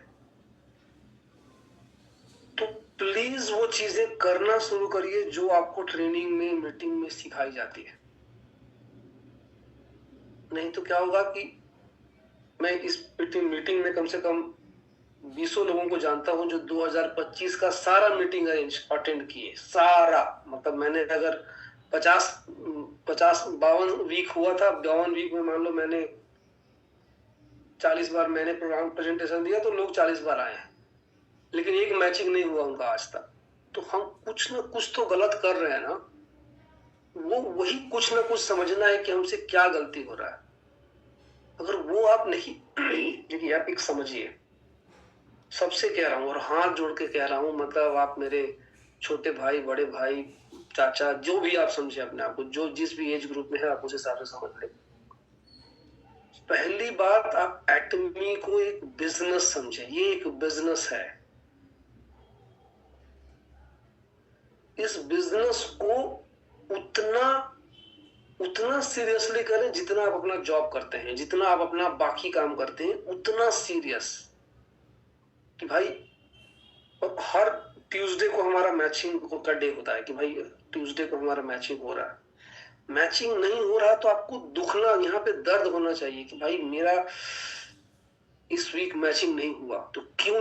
तो प्लीज वो चीजें करना शुरू करिए जो आपको ट्रेनिंग में, मीटिंग में सिखाई जाती है। नहीं तो क्या होगा कि मैं इस मीटिंग में कम से कम 20 लोगों को जानता हूं जो 2025 का सारा मीटिंग अटेंड किए, सारा। मतलब मैंने अगर 52 वीक हुआ था, 52 वीक में मान लो मैंने 40 बार मैंने प्रोग्राम प्रेजेंटेशन दिया, तो लोग 40 बार आए हैं, लेकिन एक मैचिंग नहीं हुआ उनका आज तक। तो हम कुछ ना कुछ तो गलत कर रहे हैं ना, वही कुछ ना कुछ समझना है कि हमसे क्या गलती हो रहा है। अगर वो आप नहीं देखिए, आप एक समझिए, सबसे कह रहा हूं और हाथ जोड़ के कह रहा हूं, मतलब आप मेरे छोटे भाई, बड़े भाई, चाचा, जो भी आप समझे अपने आप को, जो जिस भी एज ग्रुप में है आप उस हिसाब से समझ ले। पहली बात, आप एटमी को एक बिजनेस समझे, ये एक बिजनेस है। इस बिजनेस को उतना सीरियसली करें जितना आप अपना जॉब करते हैं, जितना आप अपना बाकी काम करते हैं, उतना सीरियस कि भाई। और हर ट्यूसडे को हमारा मैचिंग का डे होता है कि भाई ट्यूसडे को हमारा मैचिंग हो रहा है। मैचिंग नहीं हो रहा तो आपको दुखना, यहाँ पे दर्द होना चाहिए कि भाई मेरा इस वीक मैचिंग नहीं हुआ, तो क्यों